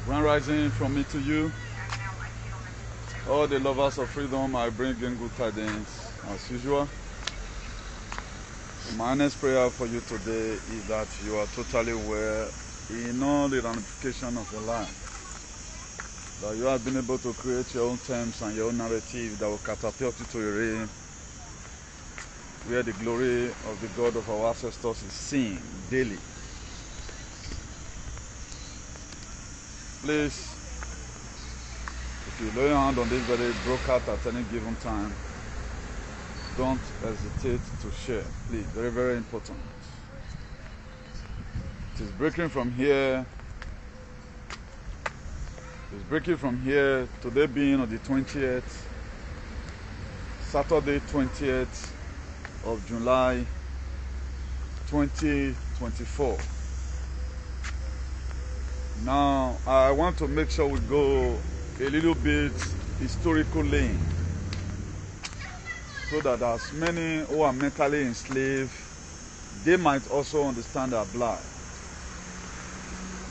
Grand rising from me to you. All the lovers of freedom, I bring in good tidings as usual. My honest prayer for you today is that you are totally well in all the ramifications of your life. That you have been able to create your own terms and your own narrative that will catapult you to a realm where the glory of the God of our ancestors is seen daily. Please, if you lay your hand on this very broadcast at any given time, don't hesitate to share, please. Very, very important. It is breaking from here. It's breaking from here, today being on the 20th, Saturday 20th of July 2024. Now, I want to make sure we go a little bit historical lane so that as many who are mentally enslaved, they might also understand our blood.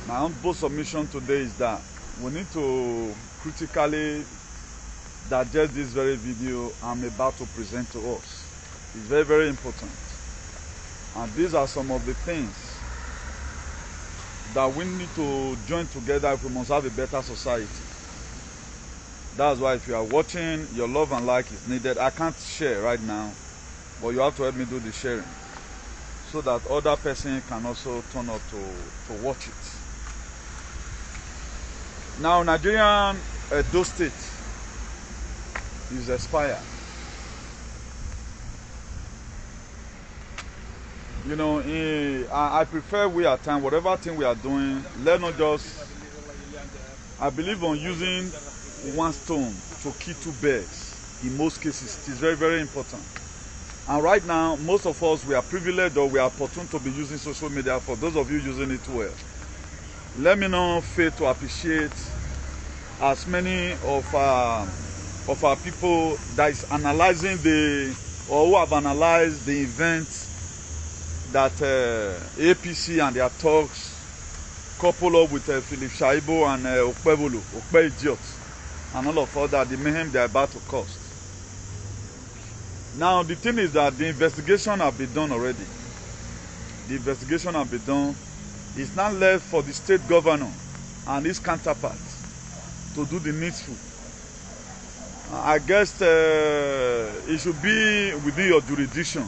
My humble submission today is that we need to critically digest this very video I'm about to present to us. It's very, very important. And these are some of the things that we need to join together if we must have a better society. That's why if you are watching, your love and like is needed. I can't share right now, but you have to help me do the sharing so that other person can also turn up to watch it. Now, Nigerian Edo State is expired. You know, I prefer we at time, whatever thing we are doing, let not just, I believe on using one stone to kill two birds. In most cases, it is very, very important. And right now, most of us, we are privileged or we are opportune to be using social media. For those of you using it well, let me not fail to appreciate as many of our people that is analyzing or who have analyzed the events that APC and their talks coupled up with Philip Shaibo and OPLE idiot and all of that, the mayhem they are about to cause. Now the thing is that the investigation have been done already. The investigation have been done. It's now left for the state governor and his counterpart to do the needful. I guess it should be within your jurisdiction.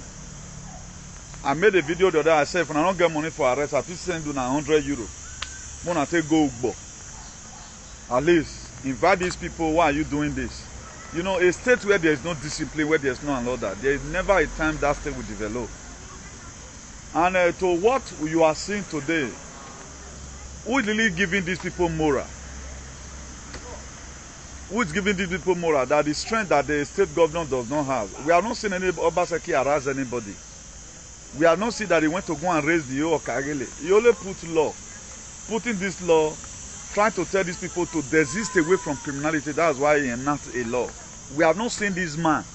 I made a video the other day. I said, if I don't get money for arrest, I will send you 100 euro. When I take go, at least invite these people. Why are you doing this? You know, a state where there is no discipline, where there is no order, there is never a time that state will develop. And to what you are seeing today, who is really giving these people moral? Who is giving these people moral? That the strength that the state government does not have. We have not seen any Obaseki harass anybody. We have not seen that he went to go and raise the Okagele. He only put law. Putting this law, trying to tell these people to desist away from criminality. That's why he enacted a law. We have not seen this man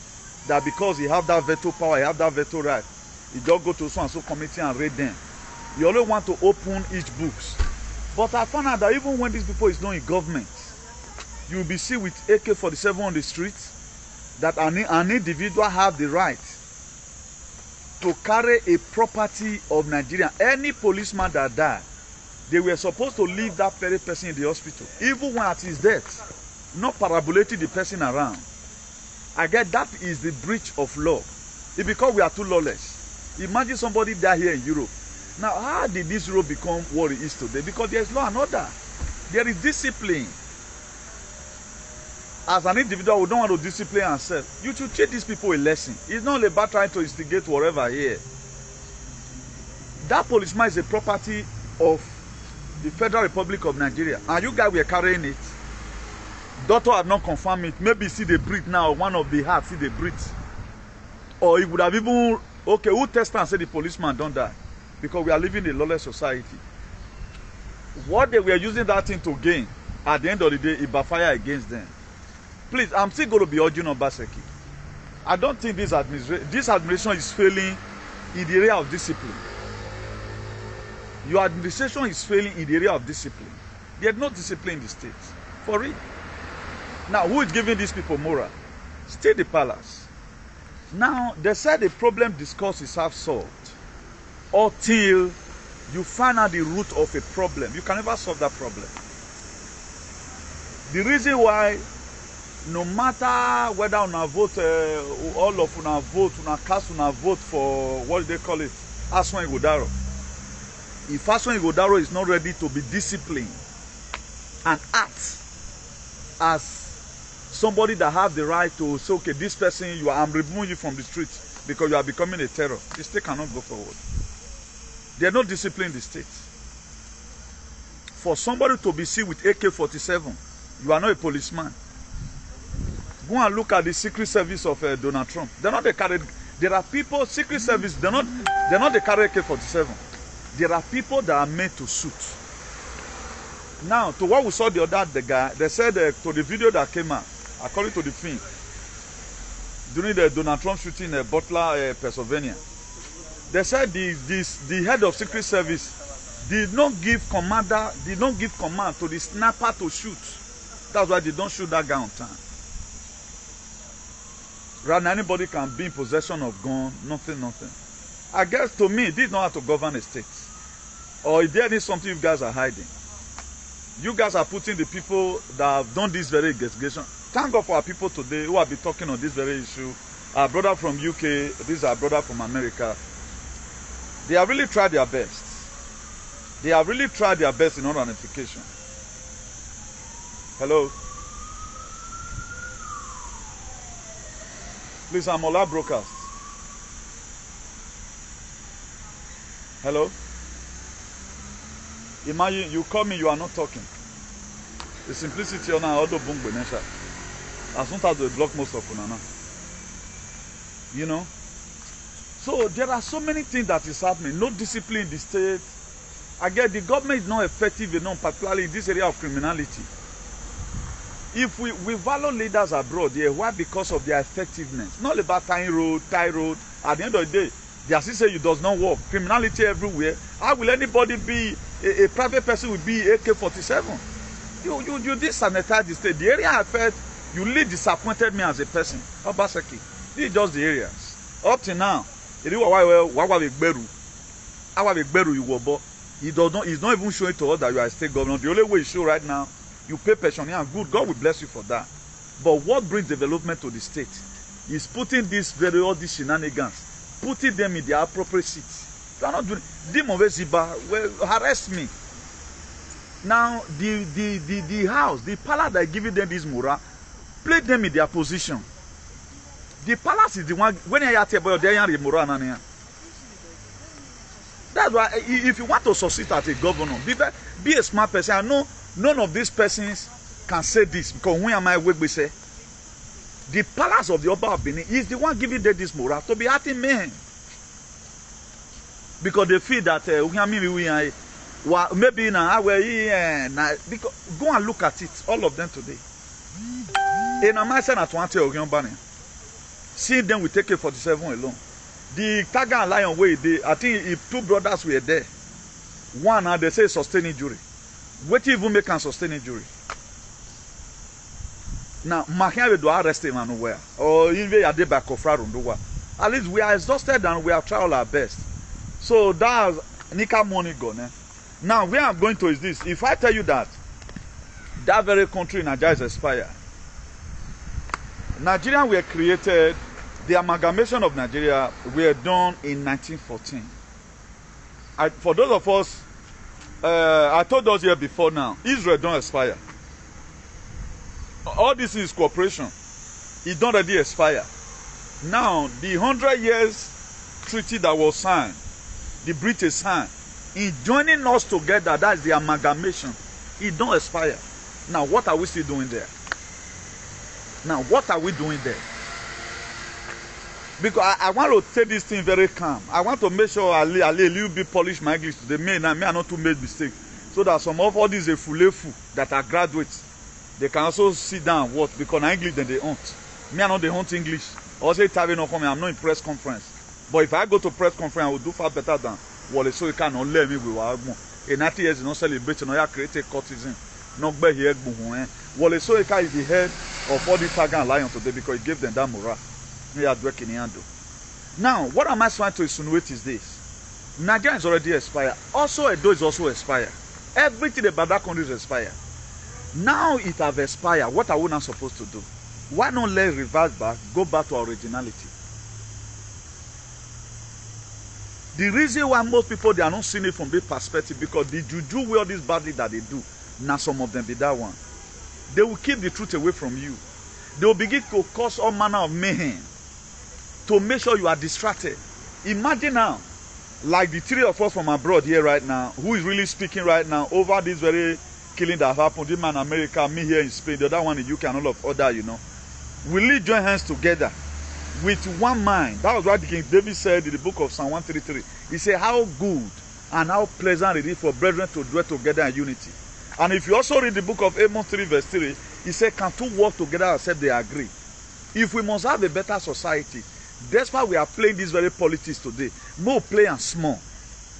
that because he have that veto power, he have that veto right, he just go to so and so committee and raid them. You only want to open each books. But I found out that even when these people is not in government, you will be seen with AK-47 on the streets, that an individual have the right to carry a property of Nigeria. Any policeman that died, they were supposed to leave that very person in the hospital, even when at his death, not parabolating the person around. I get that is the breach of law. It's because we are too lawless. Imagine somebody die here in Europe. Now, how did this Europe become what it is today? Because there is law and order. There is discipline. As an individual, we don't want to discipline ourselves. You should teach these people a lesson. It's not about trying to instigate whatever here. That policeman is a property of the Federal Republic of Nigeria. And you guys were carrying it. Doctor had not confirmed it. Maybe see the breed now, one of the hearts see the breed. Or he would have even, okay, who test and say the policeman don't die? Because we are living in a lawless society. What they were using that thing to gain, at the end of the day, it backfire against them. Please, I'm still going to be urging Obaseki. I don't think this administration is failing in the area of discipline. Your administration is failing in the area of discipline. There's no discipline in the state. For real. Now, who is giving these people moral? Still the palace. Now, they said the problem discussed is half solved. Until you find out the root of a problem. You can never solve that problem. The reason why, no matter whether una vote, all of una vote, una cast una vote for, what do they call it? Aswan Igodaro. If Aswan Igodaro is not ready to be disciplined and act as somebody that have the right to say, okay, this person, I'm removing you from the street because you are becoming a terror, the state cannot go forward. There's no discipline in the state. For somebody to be seen with AK-47, you are not a policeman. Go and look at the Secret Service of Donald Trump. They're not the carry. There are people, Secret Service, they're not the carry AK-47. There are people that are made to shoot. Now, to what we saw the other guy, they said to the video that came out, according to the film, during the Donald Trump shooting in Butler, Pennsylvania, they said the head of Secret Service did not give command to the sniper to shoot. That's why they don't shoot that guy on time. Rather, anybody can be in possession of gun, nothing. I guess to me, this is not how to govern a state. Or is there something you guys are hiding? You guys are putting the people that have done this very investigation. Thank God for our people today who have been talking on this very issue. Our brother from UK, this is our brother from America. They have really tried their best. They have really tried their best in all ramification. Hello? Please, I'm Ola Broadcast. Hello? Imagine you call me, you are not talking. The simplicity on our boom benesha. As soon as they block most of Unana. You know? So there are so many things that is happening. No discipline in the state. Again, the government is not effective enough, particularly in this area of criminality. If we value leaders abroad, yeah, why? Because of their effectiveness. Not about tie road. At the end of the day, they are still saying it does not work. Criminality everywhere. How will anybody be a private person will be AK-47? You desanitize the state. The area I felt you really disappointed me as a person. Obaseki. These are just the areas. Up to now, it's not even showing to us that you are a state governor. The only way you show right now, you pay pensioner and good. God will bless you for that. But what brings development to the state is putting all these shenanigans, putting them in their appropriate seats. You are not doing harass me. Now the house, the palace that is giving them this moral, place them in their position. The palace is the one when you are about their moral. That's why if you want to succeed as a governor, be a smart person. I know none of these persons can say this because when am I we say the palace of the Oba of Benin is the one giving them this moral to be acting men. Because they feel that maybe now because go and look at it, all of them today. And I might say that one seeing them with AK-47 alone. The Tiger and Lion way, I think if two brothers were there, one they say sustain injury. What even make can sustain injury? Now, Mahiawe do arrest him nowhere, or even a day back of Runduwa. At least we are exhausted and we have tried our best. So that's Nika money gone. Now where I'm going to is this: if I tell you that very country Nigeria is expired, Nigeria were created. The amalgamation of Nigeria were done in 1914. For those of us, I told us here before now, Israel don't expire. All this is cooperation. It don't already expire. Now, the 100 years treaty that was signed, the British signed, in joining us together, that's the amalgamation. It don't expire. Now, what are we still doing there? Now, what are we doing there? Because I want to take this thing very calm. I want to make sure I little bit polish my English today. May I not to make mistakes. So that some of all these fulefu that are graduates, they can also sit down and watch. Because in English then they hunt. Me I know they hunt English. Or say I'm not in press conference. But if I go to press conference, I will do far better than Wale. So you cannot let me with Wagmo. In 90 years, you not celebrating or create a courtesan. Nogbe here Buhuen. Wale Soyeka is the head of all these Tiger and Lion today because he gave them that morale. Now, what am I trying to insinuate is this. Nigeria is already expired. Also, Edo is also expired. Everything about that country is expired. Now it have expired. What are we now supposed to do? Why not let reverse back, go back to our originality? The reason why most people, they are not seeing it from this perspective, because the juju way all this badly that they do, now some of them be that one. They will keep the truth away from you. They will begin to cause all manner of mayhem to make sure you are distracted. Imagine now, like the three of us from abroad here right now, who is really speaking right now over this very killing that happened. This man in America, me here in Spain, the other one in UK, and all of other, you know. Will we join hands together with one mind? That was what King David said in the book of Psalm 133. He said, how good and how pleasant it is for brethren to dwell together in unity. And if you also read the book of Amos 3 verse 3, he said, can two walk together except they agree? If we must have a better society, that's why we are playing this very politics today. More play and small,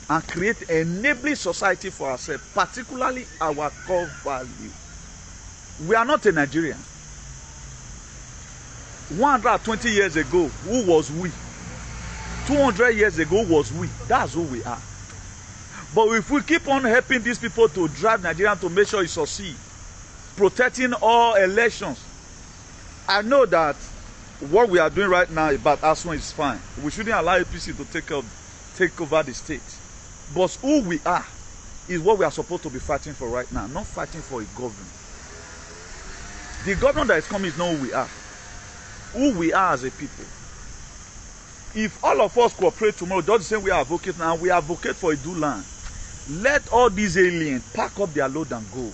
and create an enabling society for ourselves, particularly our core value. We are not a Nigerian. 120 years ago, who was we? 200 years ago, who was we? That's who we are. But if we keep on helping these people to drive Nigeria to make sure it succeed, protecting all elections, I know that what we are doing right now about ASUN is fine. We shouldn't allow APC to take over the state. But who we are is what we are supposed to be fighting for right now, not fighting for a government. The government that is coming is not who we are. Who we are as a people. If all of us cooperate tomorrow, just the same we are advocating now, we advocate for Idu land. Let all these aliens pack up their load and go.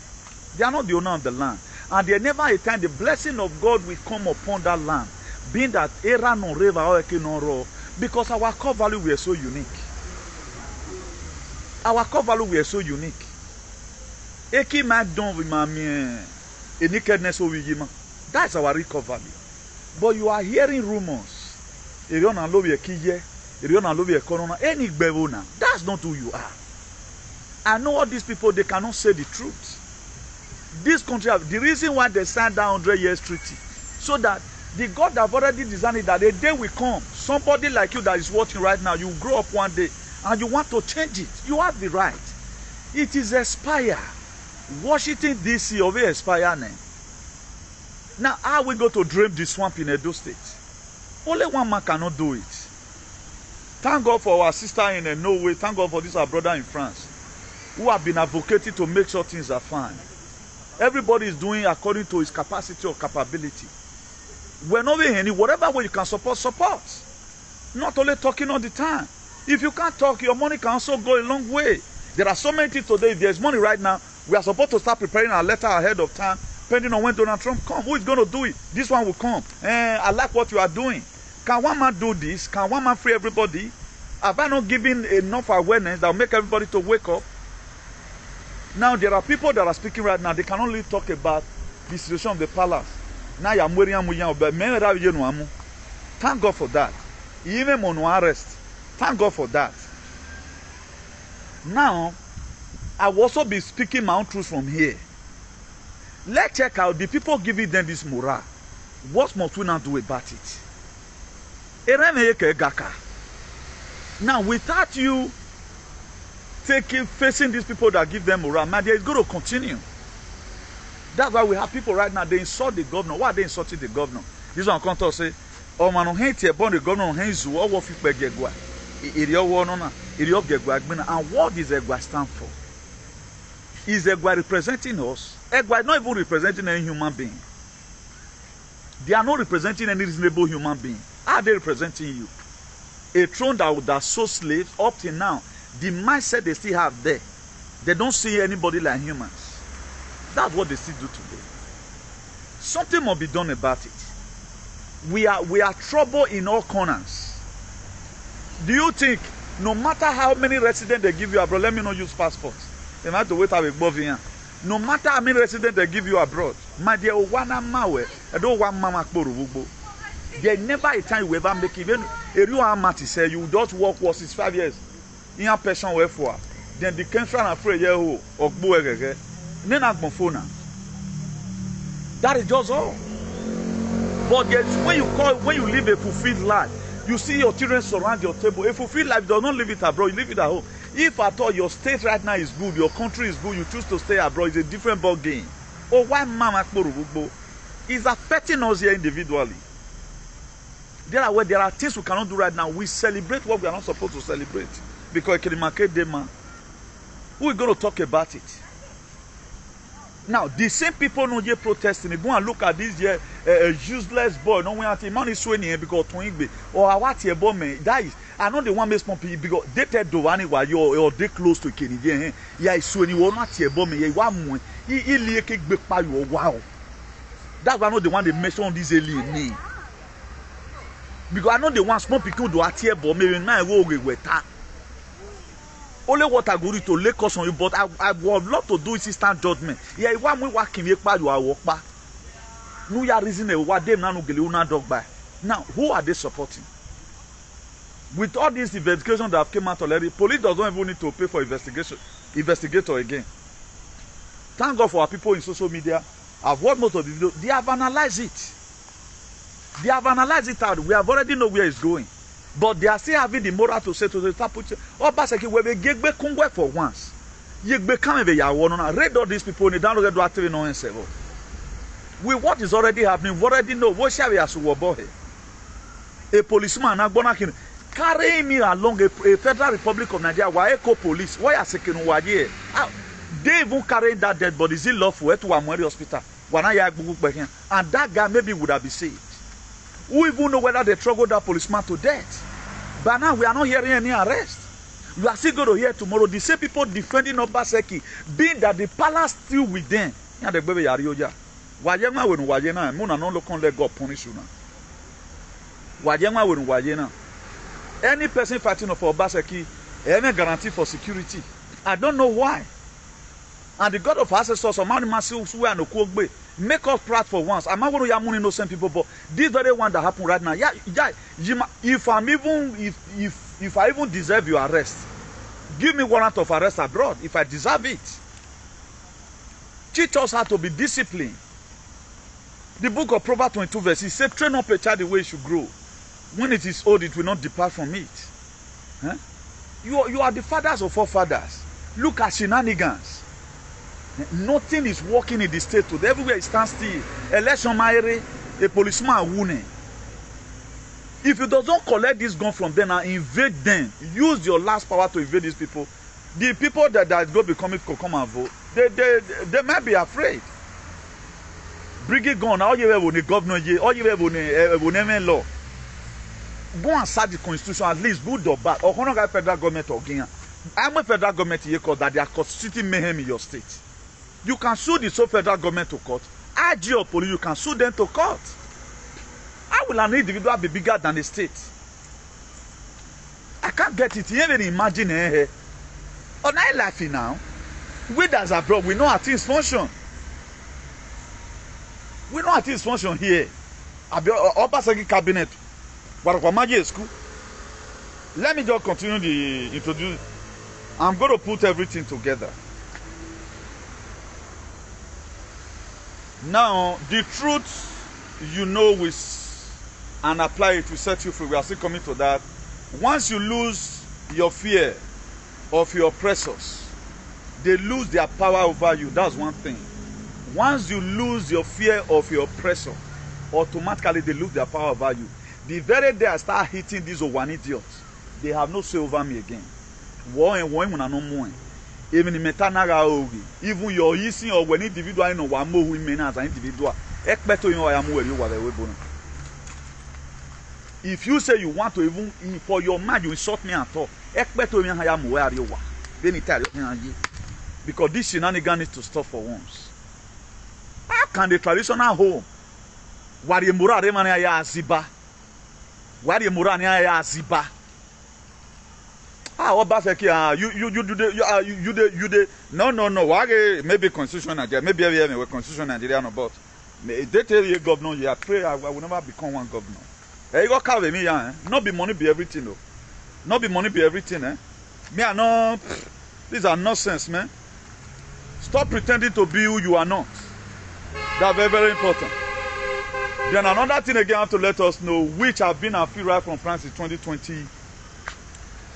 They are not the owner of the land. And there never a time the blessing of God will come upon that land, being that RNOR, because our core value were so unique. Our core value were so unique. That's our real core value. But you are hearing rumors. That's not who you are. I know all these people, they cannot say the truth. This country, the reason why they signed that 100 years treaty, so that the God have already designed it, that a day will come, somebody like you that is watching right now, you grow up one day and you want to change it. You have the right. It is expired. Washington DC of it expired now. Now, how are we going to drain the swamp in Edo State? Only one man cannot do it. Thank God for our sister in Norway. Thank God for this our brother in France, who have been advocating to make sure things are fine. Everybody is doing according to his capacity or capability. We're not doing any, whatever way you can support, support. Not only talking all the time. If you can't talk, your money can also go a long way. There are so many things today. If there's money right now, we are supposed to start preparing our letter ahead of time, depending on when Donald Trump comes. Who is going to do it? This one will come. I like what you are doing. Can one man do this? Can one man free everybody? Have I not given enough awareness that will make everybody to wake up? Now, there are people that are speaking right now. They can only talk about the situation of the palace. Now, thank God for that. Even on arrest. Thank God for that. Now, I will also be speaking my own truth from here. Let's check out the people giving them this morale. What must we now do about it? Now, without you facing these people that give them morale, my dear, it's going to continue. That's why we have people right now, they insult the governor. Why are they insulting the governor? This one comes to say, oh man, on hate upon the governor, on hands who all people get gua. And what does Egwa stand for? Is Egwa representing us? Egwa is not even representing any human being. They are not representing any reasonable human being. How are they representing you? A throne that would have so slaves up till now, the mindset they still have there, they don't see anybody like humans. That's what they still do today. Something must be done about it. We are trouble in all corners. Do you think no matter how many residents they give you abroad, let me not use passports. They might have to wait above here. No matter how many residents they give you abroad, my dear, I don't want mama. There never a time you ever make even a real amati say you just work was 5 years. In a person wherefore. Then the country and afraid or go then I'm phone. That is just all. But yes, when you live a fulfilled life, you see your children surround your table. A fulfilled life does not live it abroad, you live it at home. If at all your state right now is good, your country is good, you choose to stay abroad, it's a different ball game. Oh, why mama is affecting us here individually. There are things we cannot do right now. We celebrate what we are not supposed to celebrate. Because it can market them. Who is going to talk about it? Now, the same people no here protesting. They go and look at this here useless boy. No one at man is showing here because Twingbe or what here boy man. That is, I know the one makes people because they tell the one while you're they close to Kennedy. Yeah, it's showing you not here boy me. One more. He like a big pie. Wow. That's why I know the one they mention this alien name. Because I know the one small people do at here boy maybe now go with that. Only what I go to lay cost on you, but I would love to do is instant judgment. Yeah, one we working here, you are walk back. No, you are reasoning what them now no get dog by. Now, who are they supporting? With all these investigations that have come out already, police doesn't even need to pay for investigator again. Thank God for our people in social media. I've watched most of the videos. They have analyzed it. They have analyzed it out. We have already know where it's going. But they are still having the moral to say to the start put oh basically we be gegbe kungwe for once. Yegbe come be ya won na read all these people in download do active no ensevo. With what is already happening, we already know what shall we as boy. A policeman agbona kin carry me along a Federal Republic of Nigeria why eco police why are seeking wa here. They even carrying that dead body is it lawful to Amweri hospital. And that guy maybe would have been saved. Who even know whether they struggled that policeman to death? But now we are not hearing any arrest. You are still going to hear tomorrow the same people defending Obaseki, being that the palace still with them. Any person fighting for Obaseki, any guarantee for security. I don't know why. And the God of SSORS, make us proud for once. I'm not going to yamun innocent people, but this very one that happened right now. Yeah, if I even deserve your arrest, give me warrant of arrest abroad if I deserve it. Teach us how to be disciplined. The book of Proverbs 22 verses says, train up a child the way it should grow. When it is old, it will not depart from it. Huh? You are the fathers of all fathers. Look at shenanigans. Nothing is working in the state today. Everywhere it stands still. Election maire, a policeman wounded. If you don't collect this gun from them and invade them, use your last power to invade these people. The people that go becoming to come and vote, they might be afraid. Bring it gun. All you have on the governor, all you have on the law. Go and search the constitution at least good or bad. Or not federal government or Guinea. I'm a federal government here called that they are constituting mayhem in your state. You can sue the federal government to court. IG or police, you can sue them to court. How will an individual be bigger than the state? I can't get it. You even imagine on our life now. We that's abroad, we know how things function. We know how things function here. Obaseki cabinet. Let me just continue the introduction. I'm going to put everything together. Now, the truth you know with and apply it to set you free. We are still coming to that. Once you lose your fear of your oppressors, they lose their power over you. That's one thing. Once you lose your fear of your oppressor, automatically they lose their power over you. The very day I start hitting these one idiots, they have no say over me again. Even your easing or when individual know one more women as an individual. If you say you want to even for your mind, you insult me at all. Because this shenanigan needs to stop for once. How can the traditional home where the mura remania ya ziba? Where the mura ya ziba? You no. Maybe constitution Nigeria, maybe every constitution Nigeria no, but they tell you governor, you are pray I will never become one governor. You go carve me, not be money be everything though. Not be money be everything, Me I know these are nonsense, man. Stop pretending to be who you are not. That's very, very important. Then another thing again I have to let us know, which have been a free right from France in 2020.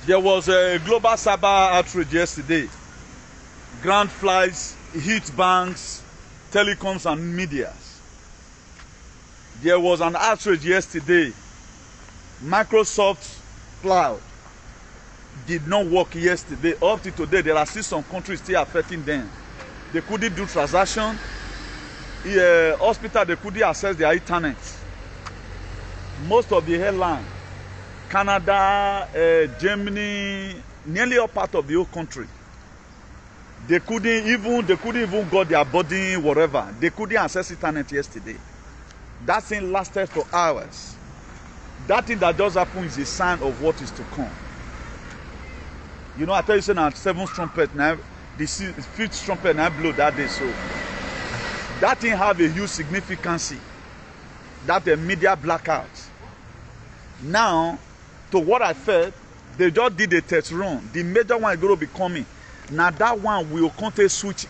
There was a global cyber outrage yesterday. Ground flights, hit banks, telecoms and medias. There was an outrage yesterday. Microsoft Cloud did not work yesterday. Up to today, there are still some countries still affecting them. They couldn't do transaction. Hospital, they couldn't access their internet. Most of the airlines, Canada, Germany, nearly all part of the whole country, they couldn't even got their body, whatever. They couldn't access internet yesterday. That thing lasted for hours. That thing that does happen is a sign of what is to come. You know, I tell you, saying at 7th trumpet now, the 5th trumpet now blow that day. So that thing have a huge significance. That a media blackout. Now, to what I felt, they just did a test run. The major one is going to be coming. Now that one will contain switch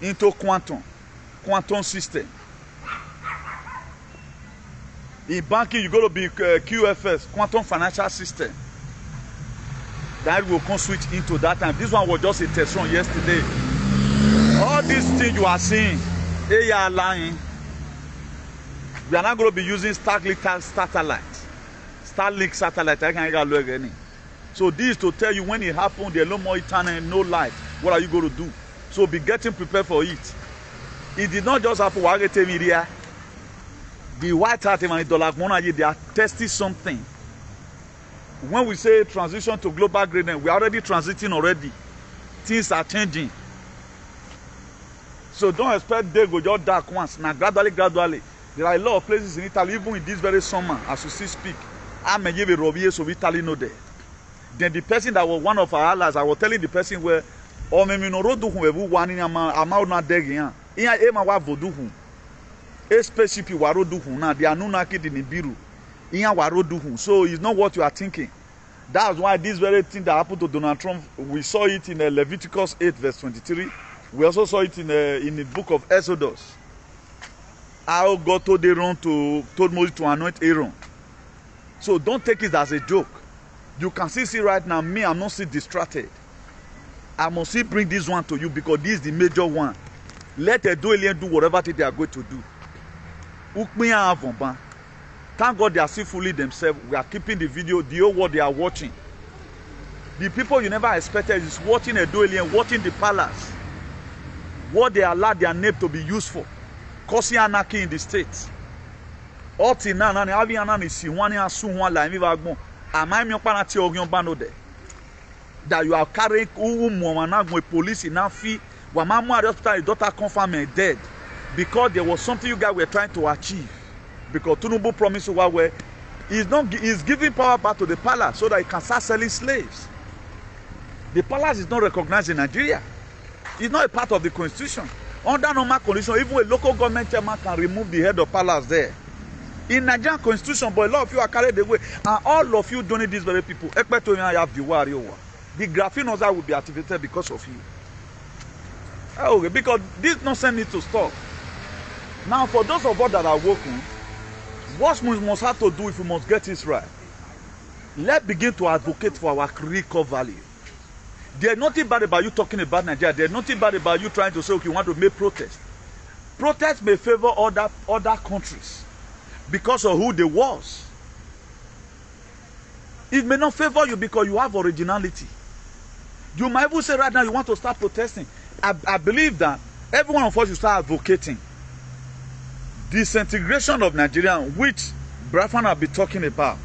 into quantum system. In banking, you're going to be QFS, quantum financial system. That will come switch into that time. This one was just a test run yesterday. All these things you are seeing, ALLING, we are not going to be using Starlink satellite. So this is to tell you when it happens, there's no more internet, no light. What are you going to do? So be getting prepared for it. It did not just happen. The White House and the they are testing something. When we say transition to global greatness, we are already transiting already. Things are changing. So don't expect they go just dark once. Now gradually. There are a lot of places in Italy, even in this very summer, as we still speak. I'm a Robier, so Italy know that. Then the person that was one of our allies, I was telling the person where, oh, me no road do who one in a not degging. In a ema wa vodu. A spaceship you waro do now, they are no naked in Biru. In a waro do. So it's not what you are thinking. That's why this very thing that happened to Donald Trump, we saw it in Leviticus 8, verse 23. We also saw it in the book of Exodus. How God told Moses to anoint Aaron. So don't take it as a joke. You can see right now, me, I'm not still distracted. I must still bring this one to you because this is the major one. Let the alien do whatever they are going to do. Thank God they are still fooling themselves. We are keeping the video, the whole world they are watching. The people you never expected is watching a alien, watching the palace. What they allowed their name to be used for. Causing anarchy in the states. That you are carrying police in Afi, your daughter confirmed dead because there was something you guys were trying to achieve. Because TINUBU promised where he's giving power back to the palace so that he can start selling slaves. The palace is not recognized in Nigeria. It's not a part of the constitution. Under normal condition, even a local government chairman can remove the head of palace there. In Nigerian constitution, but a lot of you are carried away, and all of you don't need these very people. The graphene will be activated because of you. Okay, because this nonsense needs to stop. Now, for those of us that are working, what we must have to do if we must get this right, let's begin to advocate for our core value. There's nothing bad about you talking about Nigeria. There's nothing bad about you trying to say, okay, you want to make protest. Protests may favor other countries because of who they was. It may not favor you because you have originality. You might even say right now you want to start protesting. I believe that every one of us should start advocating disintegration of Nigeria, which Brafan have been talking about.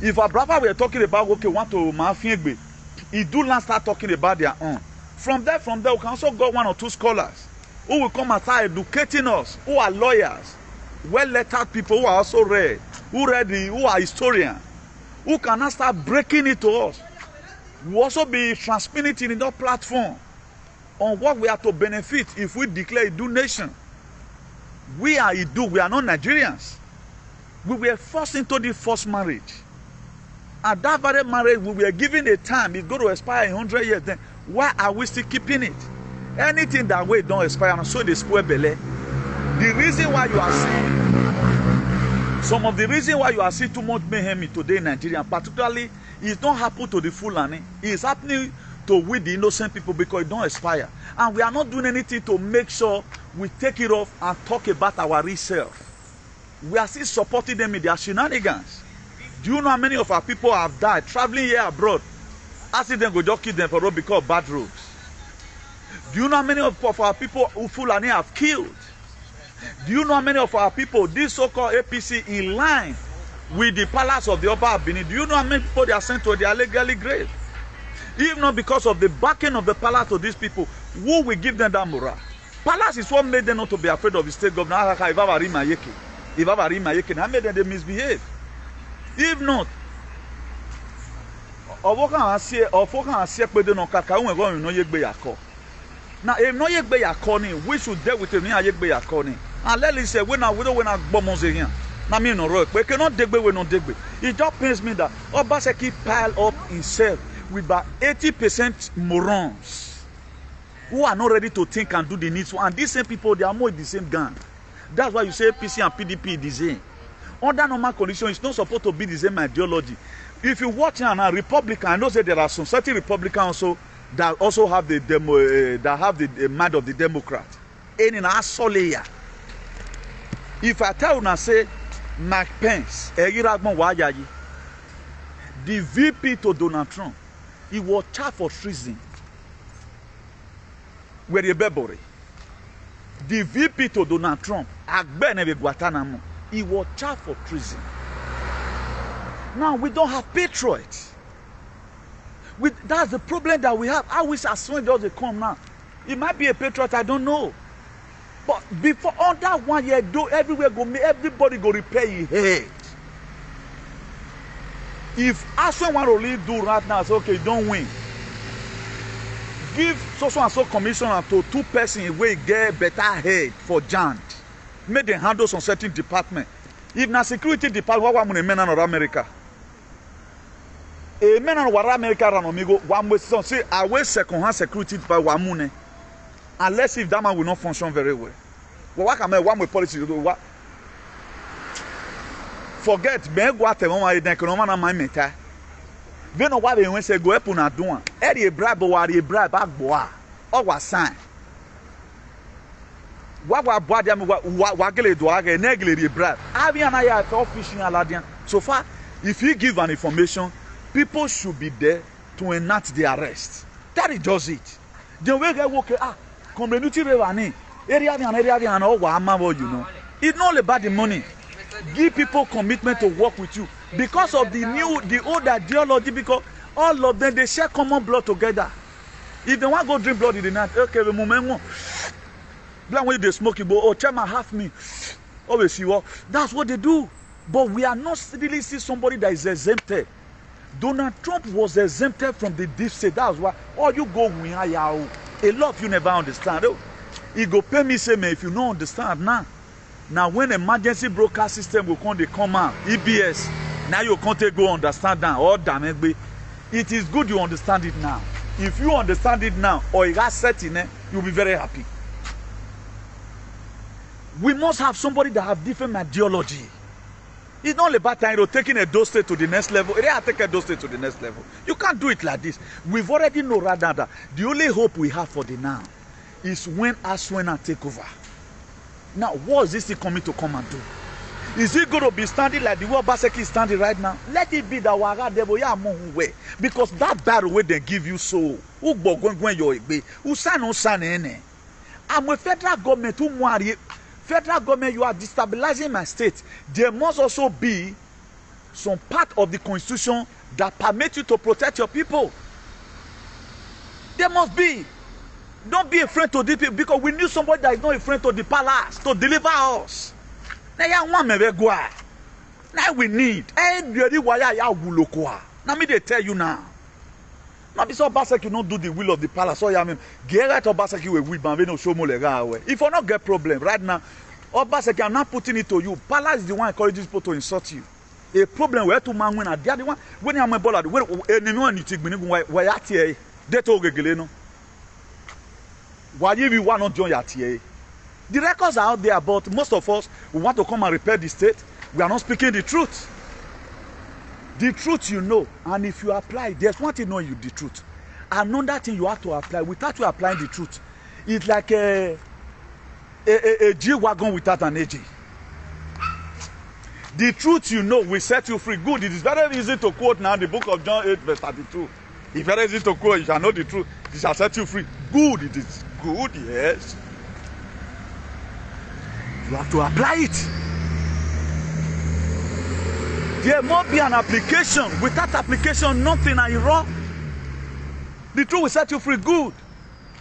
If our Brafan were talking about, okay, want to Mafiegbe, he do not start talking about their own. From there, we can also got one or two scholars who will come and start educating us, who are lawyers, well-lettered people who are also read, who are historians, who can now start breaking it to us. We will also be transmitting in that platform on what we are to benefit if we declare Idu nation. We are Idu, we are not Nigerians. We were forced into the forced marriage. And that very marriage, we were given a time, it's going to expire in 100 years. Then why are we still keeping it? Anything that way don't expire, and so they spoil belly. The reason why you are seeing, some of the reason why you are seeing too much mayhem today in Nigeria, particularly, it's not happening to the Fulani. It's happening to we the innocent people because it don't expire. And we are not doing anything to make sure we take it off and talk about our real self. We are still supporting them in their shenanigans. Do you know how many of our people have died traveling here abroad? Accident go just kill them for road because of bad roads. Do you know how many of our people who Fulani have killed? Do you know how many of our people, this so-called APC, in line with the palace of the Oba Benin? Do you know how many people they are sent to their legally grave? If not because of the backing of the palace to these people, who will give them that morale? Palace is what made them not to be afraid of the state governor. If I made them they misbehave. If not, now, if no yek be yakoni, we should deal with him here yek be yakoni. And let me say, when I bomb here, na me no rock. We cannot degbe, we no degbe. It just pains me that Obaseki pile up himself with about 80% morons who are not ready to think and do the needs. And these same people, they are more in the same gang. That's why you say PC and PDP the same. Under normal conditions, it's not supposed to be the same ideology. If you watch now, Republican, I know that there are some certain Republicans also that also have the mind of the Democrat. And in our soleil, if I tell you now, say Mike Pence, the VP to Donald Trump, he was charged for treason. Where the Bebori, the VP to Donald Trump, Agbene Guantanamo, he was charged for treason. Now we don't have patriots. That's the problem that we have. I wish as soon as they come now. It might be a patriot, I don't know. But before on that 1 year, do everywhere go, everybody go repair his head. If Aswen want to leave do right now, say okay, don't win. Give so and so commissioner to 2 persons where get better head for Jan. Make them handle some certain department. If na security department, what want men in America? A man in America ranomigo one way say away second-hand security by one unless if that man will not function very well. Well, what can I one way policy do? What? Forget me what the one then can no man meta. They know what they when say go up on a doing. Any bribe or a bribe back boa or what sign. What body what gele do aga negli bribe. Abi and I are fishing aladian. So far, if you give an information, people should be there to enact the arrest. That is just it. The way they work, community revenue, area and all what you know. It's not about the money. Give people commitment to work with you because of the old ideology. Because all of them they share common blood together. If they want to go drink blood in the night, okay, the moment when they smoke, you go, oh, chairman, half me. Always see what that's what they do. But we are not really see somebody that is exempted. Donald Trump was exempted from the deep state. That's why all you go win. A lot of you never understand. He go pay me say, man, if you don't understand now. Now when emergency broadcast system will come out, EBS, now you can't go understand now. Or damn it, it is good you understand it now. If you understand it now, or you got set in it, you'll be very happy. We must have somebody that have different ideology. It's not about time taking a dose state to the next level. They are taking a dose state to the next level. You can't do it like this. We've already know rather that the only hope we have for the now is when Aswena take over. Now, what is this thing coming to come and do? Is he going to be standing like the way Obaseki is standing right now? Let it be that Waga Debo ya way. Because that battle where they give you so, who going your way, who sign on sign ene. I'm a federal government who worry. Federal government, you are destabilizing my state. There must also be some part of the constitution that permits you to protect your people. There must be. Don't be afraid to the people because we need somebody that is not afraid to the palace to deliver us. Now we need. Now me they tell you now. Not be so Obaseki not do the will of the palace. So I mean, get right Obaseki we no show more away. If you not get problem right now, Obaseki I'm not putting it to you. Palace is the one encouraging people to insult you. A problem where to man when I the one when I'm a ball when anyone you take me why at here they talk again no. Why if you want not join your TA? The records are out there, but most of us, we want to come and repair the state. We are not speaking the truth. The truth you know, and if you apply, there's one thing knowing you the truth. Another thing you have to apply without you applying the truth. It's like a G-Wagon without an AJ. The truth you know will set you free. Good. It is very easy to quote now the book of John 8 verse 32. It's very easy to quote. You shall know the truth. It shall set you free. Good. It is good. Yes. You have to apply it. There must be an application. Without application, nothing are wrong. The truth will set you free. Good.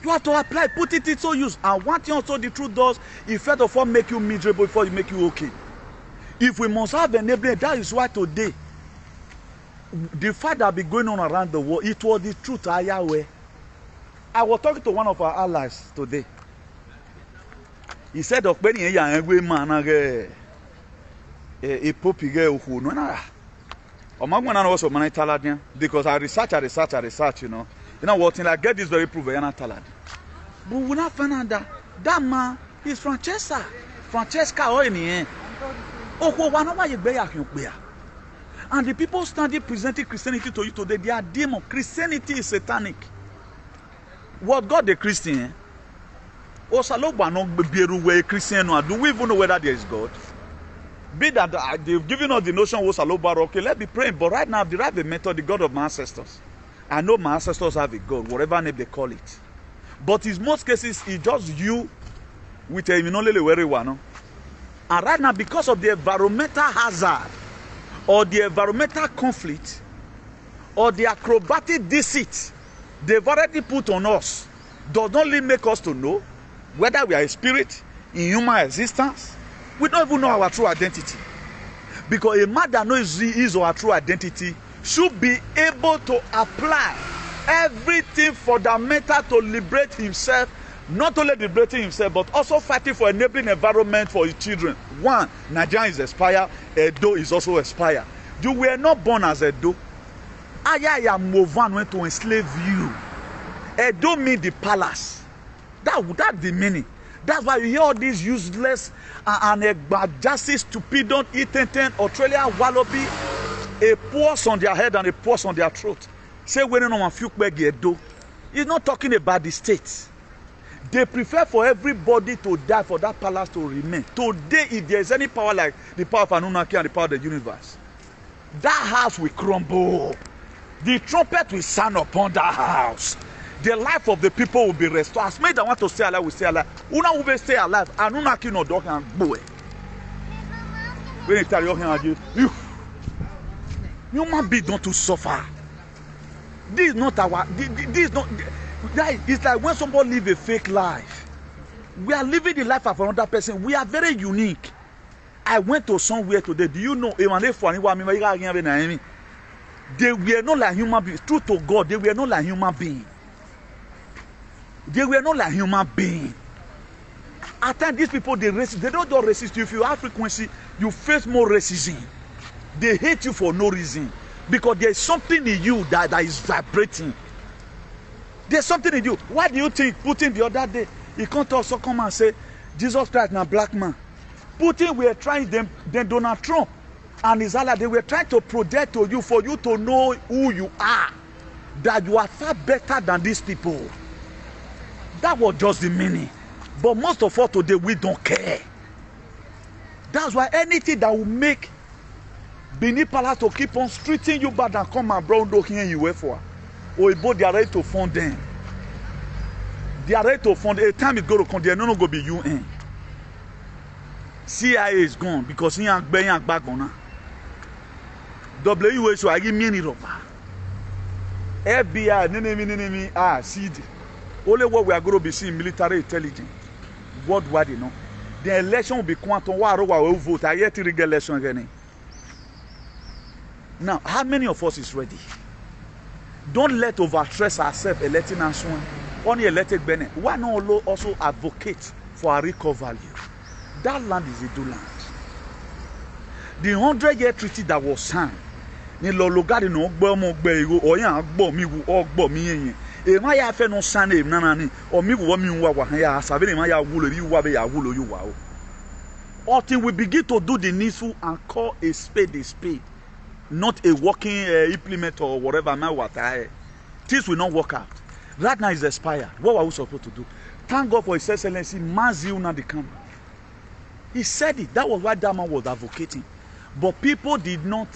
You have to apply. Put it into use. And one thing also the truth does, it first of all make you miserable before it make you okay. If we must have enabling, that is why today, the fight that be going on around the world, it was the truth. I was talking to one of our allies today. He said, because I research, you know. You know what? I get this very proof. But we not find out that man is Francesca or any. And the people standing presenting Christianity to you today, they are demon. Christianity is satanic. What God the Christian? Christian. Do we even know whether there is God? Be that they've given us the notion okay, let's be praying. But right now, they have a method, the God of my ancestors. I know my ancestors have a God, whatever name they call it. But in most cases, it's just you with a no? And right now, because of the environmental hazard, or the environmental conflict, or the acrobatic deceit they've already put on us, does not really make us to know whether we are a spirit in human existence. We don't even know our true identity. Because a man that knows his or her true identity should be able to apply everything fundamental to liberate himself, not only liberating himself, but also fighting for enabling environment for his children. One, Nigeria is expired, Edo is also expired. You were not born as Edo. Ayaya Movan went to enslave you. Edo means the palace. That's the meaning. That's why you hear all these useless and justice, stupidon, itenten, Australia, wallaby, a pause on their head and a pause on their throat. Say when no one feel Edo. He's not talking about the states. They prefer for everybody to die for that palace to remain. Today, if there is any power like the power of Anunnaki and the power of the universe, that house will crumble. The trumpet will sound upon that house. The life of the people will be restored. As many that want to stay alive will stay alive. Una will stay alive. Anunnaki no dog and boy. When you tell you, human beings don't to suffer. This is not our. This is not. It's like when somebody live a fake life. We are living the life of another person. We are very unique. I went to somewhere today. Do you know? They were not like human beings. True to God, they were not like human beings. They were not like human beings. At times, these people, they resist. They don't just resist you. If you have frequency, you face more racism. They hate you for no reason. Because there is something in you that is vibrating. There's something in you. Why do you think Putin the other day, he can't also come and say, Jesus Christ now black man? Putin were trying them, then Donald Trump and his ally, they were trying to project to you for you to know who you are. That you are far better than these people. That was just the meaning. But most of us today, we don't care. That's why anything that will make Benin Palace to keep on treating you bad and come and brown do here you wait for. Or they are ready to fund them. They are ready to fund. A time is going to come, they are not going to be UN. CIA is gone because he ain't back on now. WHO I give me FBI, NNI, SID. Only what we are going to be seeing military intelligence worldwide, you know. The election will be quantum. Why will vote? I yet to rig election again. Now, how many of us is ready? Don't let overstress ourselves electing us one. Only elected Benin. Why not also advocate for a recall value? That land is Idu land. The 100-year treaty that was signed, E ma ya fe no sane nana ni o mi wo mi nwa wa ya sabe ni ma ya wulo bi wa be ya wulo you wa o. Until we begin to do the needful and call a spade, not a working implement or whatever man what things will not work out. Right now is expired. What were we supposed to do? Thank God for His Excellency Mazi Nnamdi Kanu. He said it. That was why that man was advocating. But people did not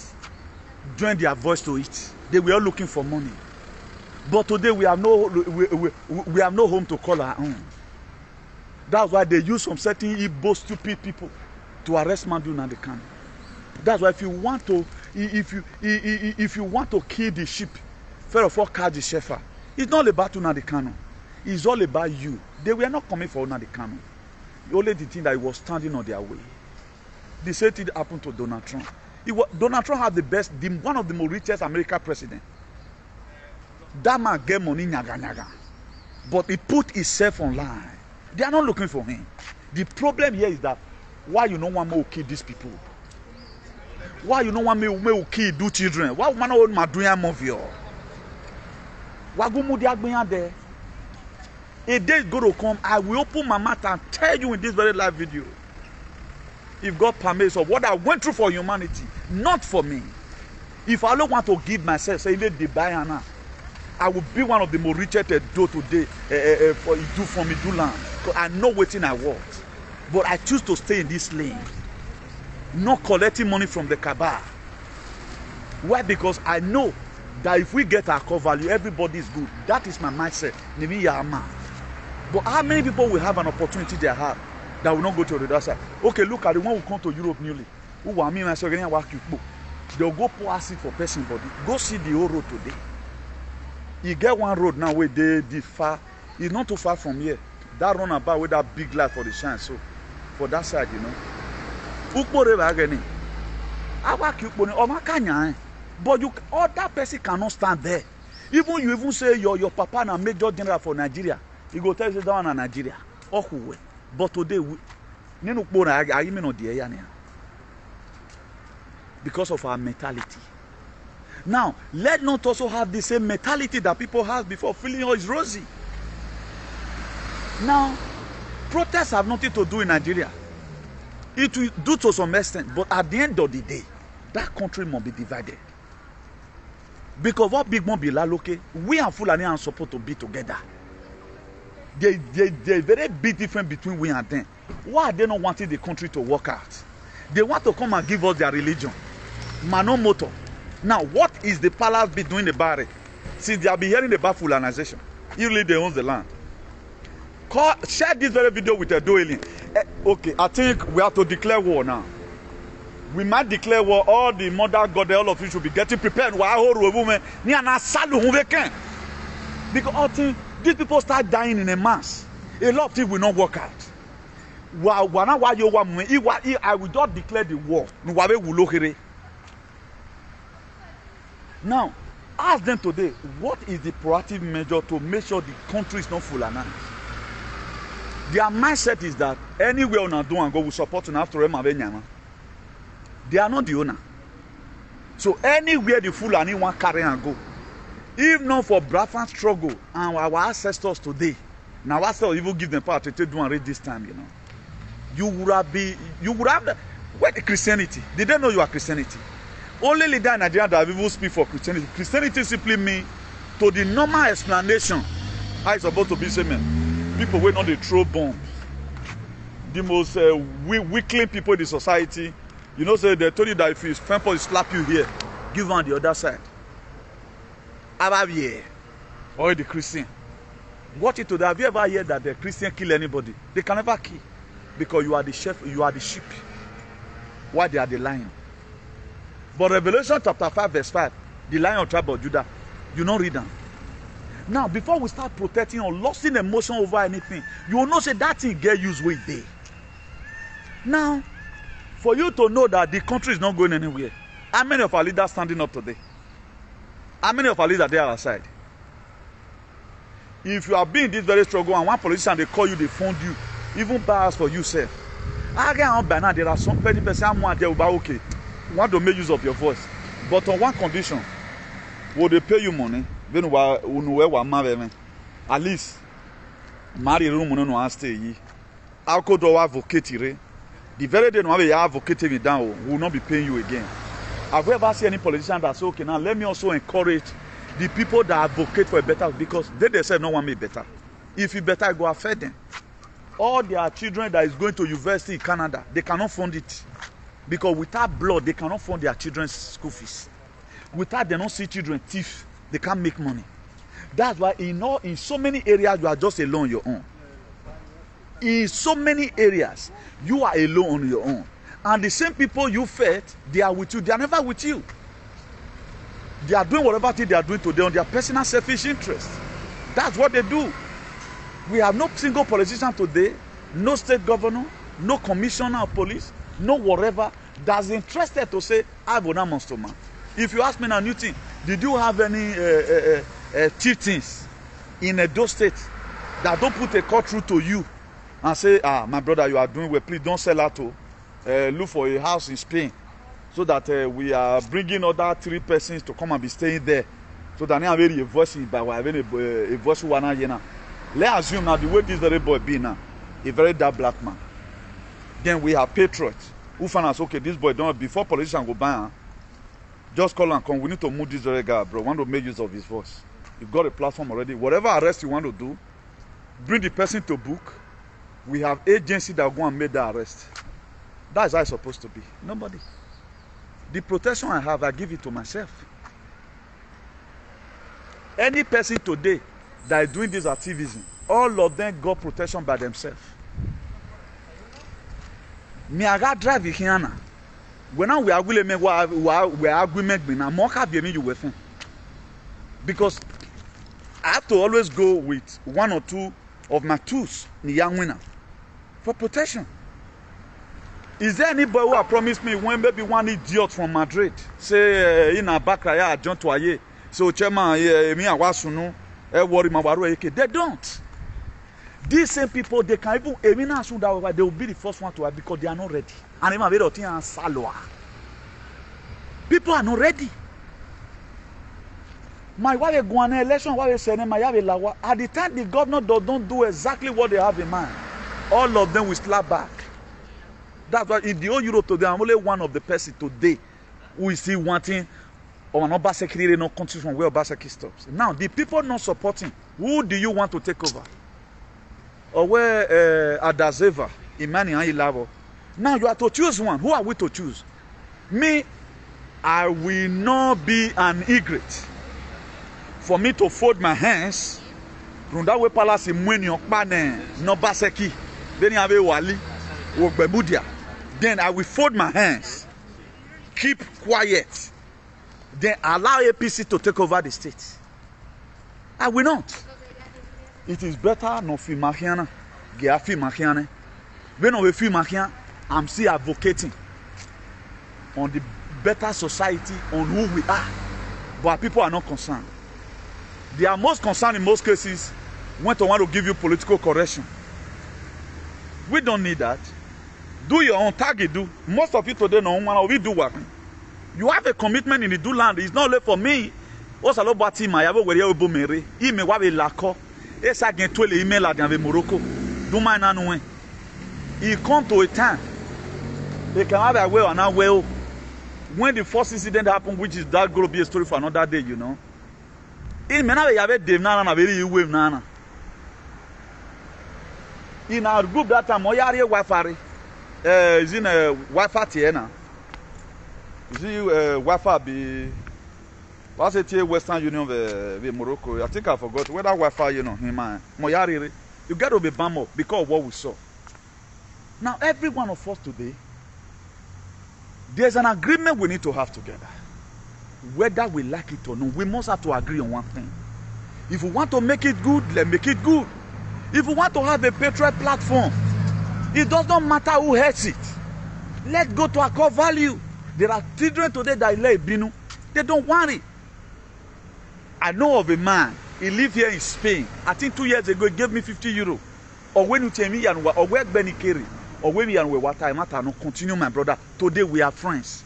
join their voice to it. They were all looking for money. But today we have no home to call our own. That's why they use some certain Igbo stupid people to arrest Mazi Nnamdi Kanu. That's why if you want to kill the sheep, first of all catch the shepherd. It's not about Nnamdi Kanu. It's all about you. They were not coming for Nnamdi Kanu. Only the thing that he was standing on their way. The same thing happened to Donald Trump. Donald Trump had one of the most richest American president. That man get money nyaga nyaga. But he put himself online. They are not looking for him. The problem here is that why you don't want me to kill these people? Why you don't want me to kill do children? Why man not want doing movie? Why go mu dia there? A day is going to come. I will open my mouth and tell you in this very live video. If God permits, of what I went through for humanity, not for me. If I don't want to give myself, say let the buy I will be one of the most richest do today for Idu from Idu land. Because I know what I want. But I choose to stay in this lane. Not collecting money from the cabal. Why? Because I know that if we get our core value, everybody is good. That is my mindset. But how many people will have an opportunity they have that will not go to the other side? Okay, look at the one who come to Europe newly. They'll go pour acid for person body. Go see the whole road today. You get one road now where they far. It's not too far from here. That runabout with that big light for the shine. So for that side, you know. But that person cannot stand there. Even you say your papa na major general for Nigeria. He go tell you down in Nigeria. But today because of our mentality. Now, let not also have the same mentality that people have before feeling is rosy. Now, protests have nothing to do in Nigeria. It will do to some extent, but at the end of the day, that country must be divided. Because what big man be laloke, we and Fulani are supposed to be together. There's a very big difference between we and them. Why are they not wanting the country to work out? They want to come and give us their religion. Mano moto. Now, what is the palace be doing about it? Since they have been hearing about Fulanization, usually they own the land. Share this very video with Idu Igodomigodo. Okay, I think we have to declare war now. We might declare war. All the mother god, all of you should be getting prepared. Because all things, these people start dying in a mass. A lot of things will not work out. I will just declare the war. Now, ask them today, what is the proactive measure to make sure the country is not fulanized? Their mindset is that anywhere on do and go will support and after them. They are not the owner. So anywhere the Fulani want carry and go, if not for Brafan struggle and our ancestors today, now ourselves even give them power to do and read this time, you know. You would have the Christianity. They don't know you are Christianity. Only leader in Nigeria that people speak for Christianity. Christianity simply means to the normal explanation how it's supposed to be saying. People will not they throw bombs. The most weakling people in the society. You know, say they told you that if you friend slap you here, give on the other side. Or the Christian. Watch it today. Have you ever heard that the Christian kill anybody? They can never kill. Because you are the shepherd, you are the sheep. Why they are the lion? But Revelation chapter 5 verse 5, the Lion of tribe of Judah, you don't read them. Now, before we start protecting or losing emotion over anything, you will not say that thing get used with day. Now, for you to know that the country is not going anywhere, how many of our leaders standing up today? How many of our leaders are there outside? If you have been in this very struggle and one politician they call you, they phone you, even bars for yourself. There are some petty person there will be okay. Want to make use of your voice, but on one condition: will they pay you money? When we were married, at least, marry room no stay. I'll go to advocate. The very day we advocate me down, we will not be paying you again. Have you ever seen any politician that say, okay, now let me also encourage the people that advocate for a better, because they say no one make better. If you better, go affect them. All their children that is going to university in Canada, they cannot fund it. Because without blood, they cannot fund their children's school fees. Without they don't see children thief, they can't make money. That's why in so many areas, you are just alone on your own. In so many areas, you are alone on your own. And the same people you fed, they are with you. They are never with you. They are doing whatever thing they are doing today on their personal selfish interest. That's what they do. We have no single politician today, no state governor, no commissioner of police, no whatever, that's interested to say, I will not monster man. If you ask me now, Newton, did you have any chieftains in Edo State that don't put a call through to you and say, my brother, you are doing well, please don't sell out to look for a house in Spain, so that we are bringing other 3 persons to come and be staying there, so that they are very voicing by a voice one now. Let's assume now the way this very boy be now, a very dark black man. Then we have patriots who find us, okay, this boy don't, before politicians go by, just call and come. We need to move this very guy, bro. We want to make use of his voice. You've got a platform already. Whatever arrest you want to do, bring the person to book. We have agency that will go and make the arrest. That's how it's supposed to be. Nobody. The protection I have, I give it to myself. Any person today that is doing this activism, all of them got protection by themselves. Me, I got drive here now. When we are willing to we are agreement now, more can be you with him. Because I have to always go with 1 or 2 of my tools in the young winner for protection. Is there anybody who has promised me when maybe one idiot from Madrid say in a back I John Toye, so chairman me awasunu worry my waru they don't. These same people, they can even they will be the first one to have, because they are not ready. And even people are not ready. My wife go on an election, at the time the governor don't do exactly what they have in mind, all of them will slap back. That's why in the whole Europe today, I'm only one of the person today who is still wanting or an Obaseki no country from where Obaseki stops. Now the people not supporting, who do you want to take over? Or where Adazeva, Imani and Ilavo. Now you have to choose one. Who are we to choose? Me, I will not be an egret. For me to fold my hands, from that way palace in Mwenyo no Baseki, then you have a Wali, Wogbemudia. Then I will fold my hands, keep quiet, then allow APC to take over the state. I will not. It is better no fi machiana, get fi machiane. When we fi machian, I'm still advocating on the better society, on who we are, but people are not concerned. They are most concerned in most cases when to want to give you political correction. We don't need that. Do your own target. Do most of you today know one we do work. You have a commitment in the do land. It's not only for me. Also, a lot about him. I have where you go marry. He may have a lacko. Esa gen twele email at the Morocco. Do my nanwe. He come to a time. They can have a way or not well. When the first incident happened, which is that going to be a story for another day, you know. In mena we have a Dave Nana very wave Nana. In our group that time, Moyari Wi-Fi is in a Wi-Fi Tiena. You see, Wi-Fi be. What's it here? Western Union of Morocco. I think I forgot whether Wi-Fi, you know, him and Moyari. You got to be bummed up because of what we saw. Now, every one of us today, there's an agreement we need to have together. Whether we like it or not, we must have to agree on one thing. If we want to make it good, let's make it good. If we want to have a patriot platform, it does not matter who hates it. Let's go to our core value. There are children today that lay Binu. They don't want it. I know of a man, he lived here in Spain. I think 2 years ago, he gave me 50 euro. Or when you tell me, or where Benny Kerry, or when we are what I matter, no continue, my brother. Today we are friends.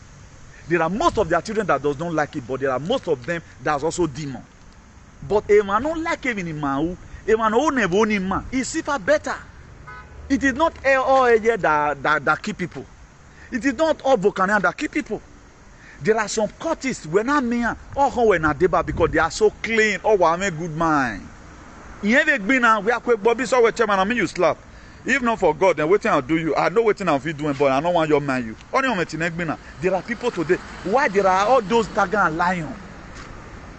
There are most of their children that does not like it, but there are most of them that's also demon. But a man don't like even in man, a man who never own him man. It's far better. It is not all area that keep people. It is not all volcanoes that keep people. There are some cultists when I'm here, or when I deba because they are so clean, or I'm a good mind. In every been we are quick Bobby so chairman, I mean you slap. If not for God, then waiting I'll do you. I know waiting I'll be doing, but I don't want your man you. Only there are people today. Why there are all those tagging and lying?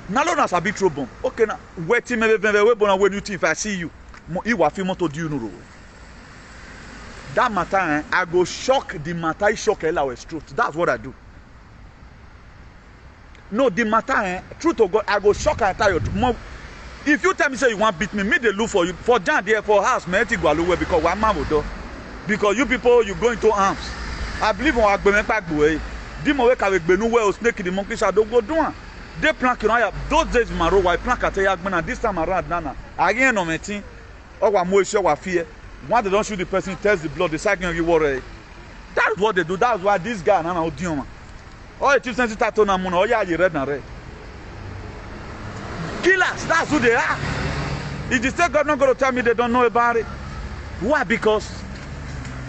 Now long as I be trouble. Okay, now waiting maybe when you think if I see you, you will feel more to do you. That matter, I go shock the matter, shock LLING truth. That's what I do. No, the matter, truth to God, I go shock and tell you. If you tell me say you want beat me they look for you for Jan there for house, man, because one man will do. Because you people you go into arms. I believe on Agbemen Pagboe. Dimo we can be no way snake in the monkey shadow go down. They plank you know those days Maro why plank at Agbemen this time around Nana. Again no meeting or one more show fear. Once they don't shoot the person, test the blood, the second you worry. That's what they do. That's why this guy Nana Odioma. Oh, it's sense that on Amun, oh yeah, you red and red. Killers, that's who they are. If the state government going to tell me they don't know about it, why? Because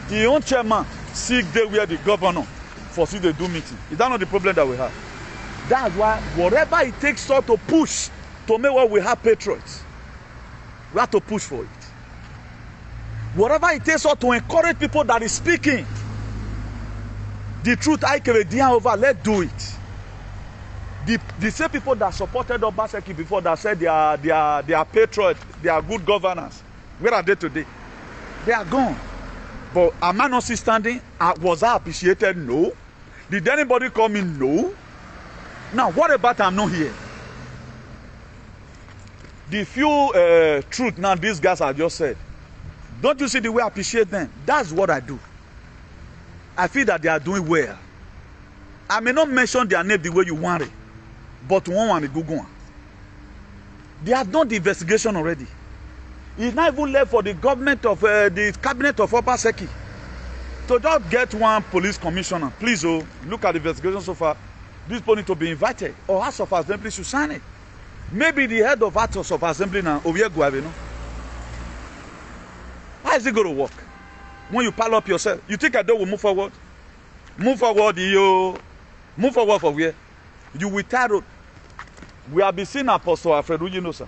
the own chairman sick day where the governor for see they do meeting. Is that not the problem that we have? That's why whatever it takes us to push to make what we have patriots, we have to push for it. Whatever it takes us to encourage people that is speaking the truth, I can be over. Let's do it. The same people that supported Obaseki before that said they are patriots, they are good governors. Where are they today? They are gone. But am I not still standing? Was I appreciated? No. Did anybody call me? No. Now, what about I'm not here? The few truth now these guys have just said. Don't you see the way I appreciate them? That's what I do. I feel that they are doing well. I may not mention their name the way you want it, but one good one. They have done the investigation already. It's not even left for the government of the cabinet of Obaseki to just get one police commissioner. Please, oh, look at the investigation so far. This people need to be invited, or House of Assembly should sign it. Maybe the head of ATORS of Assembly now, Oviegwave, no? How is it going to work? When you pile up yourself, you think I will move forward? Move forward, you move forward for where? You will tell. We have been seeing Apostle Alfredo, you know, sir,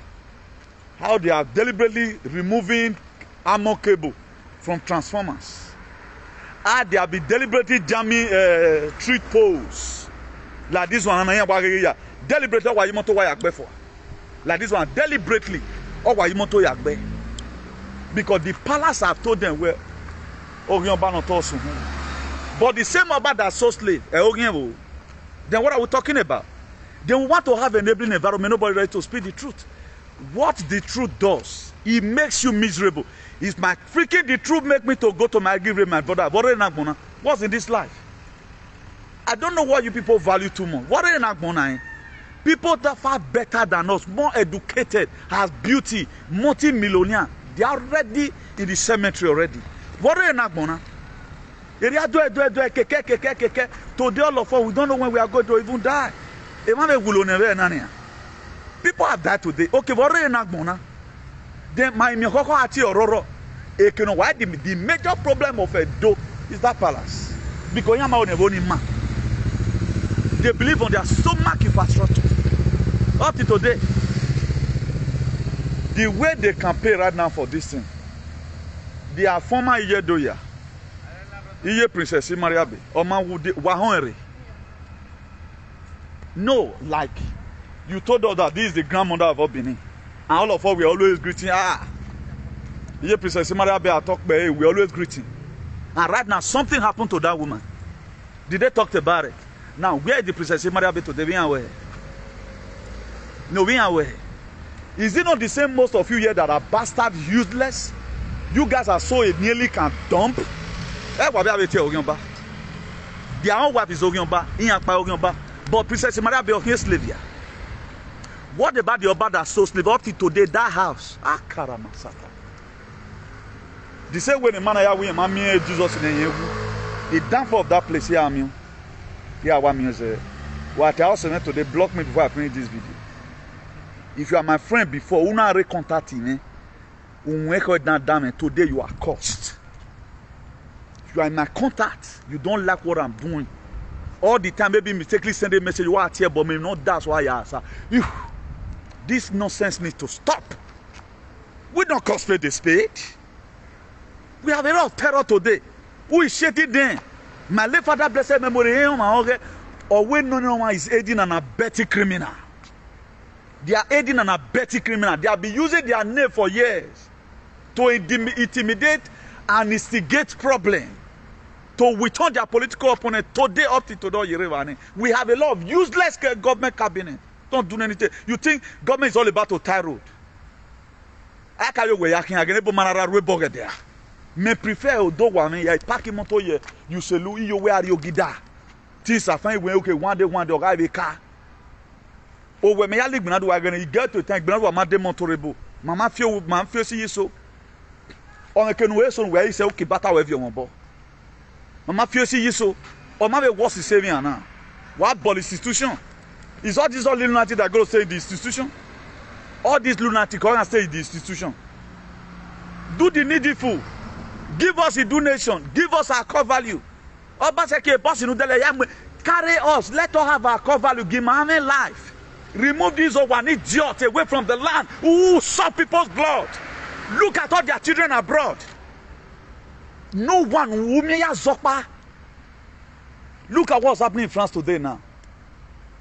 how they are deliberately removing armor cable from transformers. How they have been deliberately jamming street poles. Like this one, deliberately, why you want to wire for? Like this one, deliberately, or why you want to wire? Because the palace have told them where. But the same about that so slave, then what are we talking about? They want to have an enabling environment, nobody ready to speak the truth. What the truth does, it makes you miserable. It's my freaking the truth make me to go to my give my brother. What's in this life? I don't know what you people value too much. What are you people that far better than us, more educated, has beauty, multi-millionaire, they are already in the cemetery already. What are you not gonna? Today all of us, we don't know when we are going to even die. People have died today. Okay, what are you not gonna? Then my why the major problem of Edo is that palace. Because they believe on their stomach infrastructure. Up to today, the way they campaign right now for this thing, they are former Iyedoya, Iye Princess Mariabe, Oma Wahonere. No, like you told us that this is the grandmother of Benin, and all of us we always greeting. Iye Princess Mariabe, I talk about we always greeting. And right now something happened to that woman. Did they talk about it? Now where is the Princess Mariabe today? We are aware. No, we are aware. Is it not the same most of you here that are bastard useless? You guys are so it nearly can dump. Their own wife is Ogionba, but Princess Maria be here slave here. What about the Oba that so slave up to today? That house. Karamasaka. The same way the man I have Mammy Jesus in the downfall of that place here, I mean. Here, what means what I also meant today block me before I finish this video. If you are my friend before, una recontact me. Today you are cursed. If you are in my contact, you don't like what I'm doing. All the time, maybe mistakenly send a message, you are here, but maybe not that's why you are. This nonsense needs to stop. We don't call spade a spade. We have a lot of terror today. Who is shitting them? My late father, blessed memory, or when no one is aiding and abetting criminal. They are aiding and abetting criminal. They have been using their name for years to intimidate and instigate problem, to return their political opponent. Today, up to today, we have a lot of useless government cabinet. Don't do anything. You think government is all about to tie road? I can't go there. Me prefer do one ya parking motor here. You say you where you gida. Things are fine when okay one day I be car. Oh when me ya lig do again you get to think gbenadu ma dey motorable. Mama feel see so. On can we so where you say okay bata we your bo. Mama feel see so. O ma be worse saving now. What police institution? Is all these all lunatic that go stay in the institution? All these lunatic go and stay in the institution. Do the needful. Give us a donation. Give us our core value. Carry us. Let us have our core value. Give my life. Remove these one idiot away from the land who suck people's blood. Look at all their children abroad. No one who may zopa. Look at what's happening in France today now.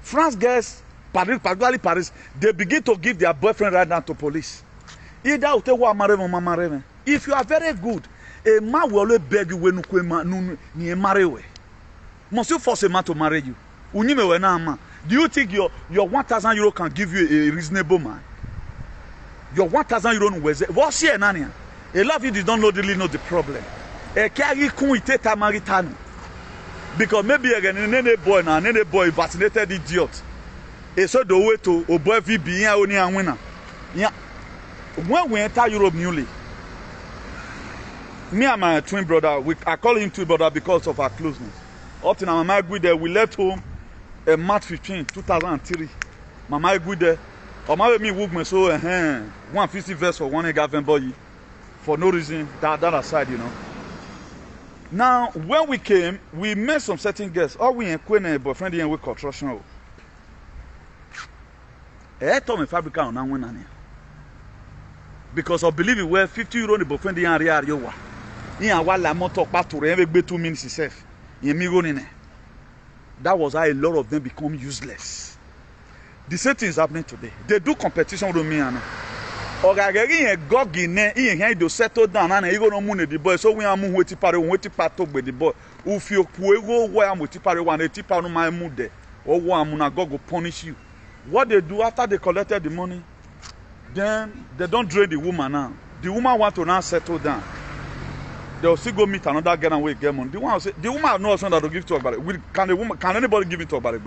France girls, particularly Paris, they begin to give their boyfriend right now to police. Either if you are very good, a man will always beg you when you marry. Must you force a man to marry you? Do you think your 1,000 euro can give you a reasonable man? Your 1,000 euro what's here, Nania? A lot of you don't really know the problem. Because maybe again, any boy vaccinated idiot. It's so the way to a boy VB only a winner. Yeah. When we enter Europe newly, me and my twin brother, I call him twin brother because of our closeness. Up to now, Mama Guide, we left home March 15, 2003. Mama Guide, or my me woke me so 150 verse for one Gavin boy for no reason. That aside, you know. Now, when we came, we met some certain guests. All we and boyfriend and we construction. I told me fabric on now when because I believe it were 50 euro the boyfriend and area you were. In while la motor part to every 2 minutes itself. That was how a lot of them become useless. The same thing is happening today. They do competition with me and Ogagari and Gogine, he do settle down and he go no moon the boy. So we are moving with the with the boy. If you go where I'm with the one, a tipa no my mood there, or one munago go punish you. What they do after they collected the money, then they don't drain the woman now. The woman want to now settle down. They'll still go meet another girl and wait get money. The woman knows that to give to her. Can anybody give it to her?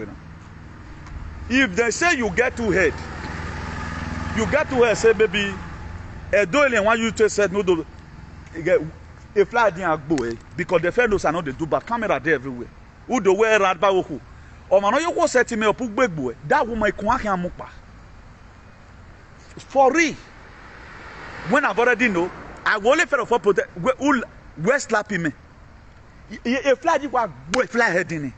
If they say you get too head, you get to her say baby, don't want you to say no do a fly didn't go because the fellows are not they do but camera there everywhere. Who do wear rat ba woku? Or man you go set me up big boy. That woman can mukpa. For real. When I've already know, I will only for protect where slapping me. A fly you boy fly head in it.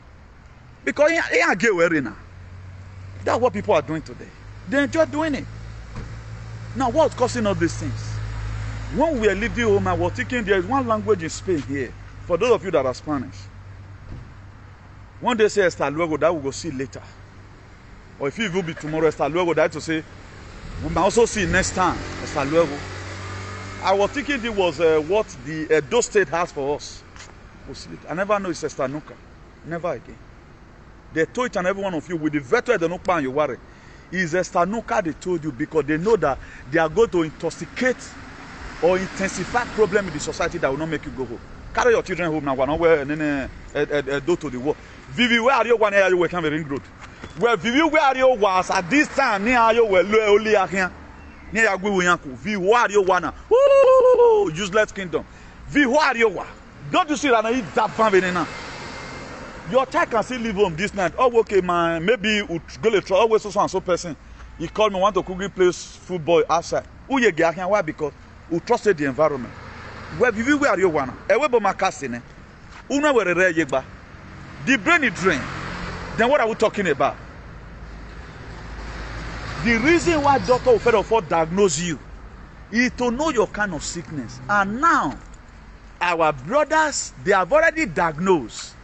Because he ain't get wearing now. That's what people are doing today. They enjoy doing it. Now, what's causing all these things? When we are leaving home, I was thinking there is one language in Spain here. For those of you that are Spanish. One day say hasta luego, that we'll go see later. Or if it will be tomorrow, hasta luego, that to say, we might also see next time, hasta luego. I was thinking it was what the Edo State has for us. I never know it's hasta nunca. Never again. They told each and every one of you with the veteran, they don't plan you worry. Is a stanuka they told you because they know that they are going to intoxicate or intensify problem in the society that will not make you go home. Carry your children home now. We're not where and then do to the war. Vivi, where are you? One area you were coming ring road. Where Vivi, where are you? Was at this time near you were only here. Near Yagu Vivi, where are you? One useless kingdom. Vivi, where are you? Don't you see that I eat that family now? Your child can still live home this night. Oh, okay, man. Maybe we'll go to always so and so person. He called me, want to quickly play football outside. Why? Because we trusted the environment. Where are you wanna? The brain is drained. Then what are we talking about? The reason why doctor will first of all diagnose you is to know your kind of sickness. And now, our brothers, they have already diagnosed.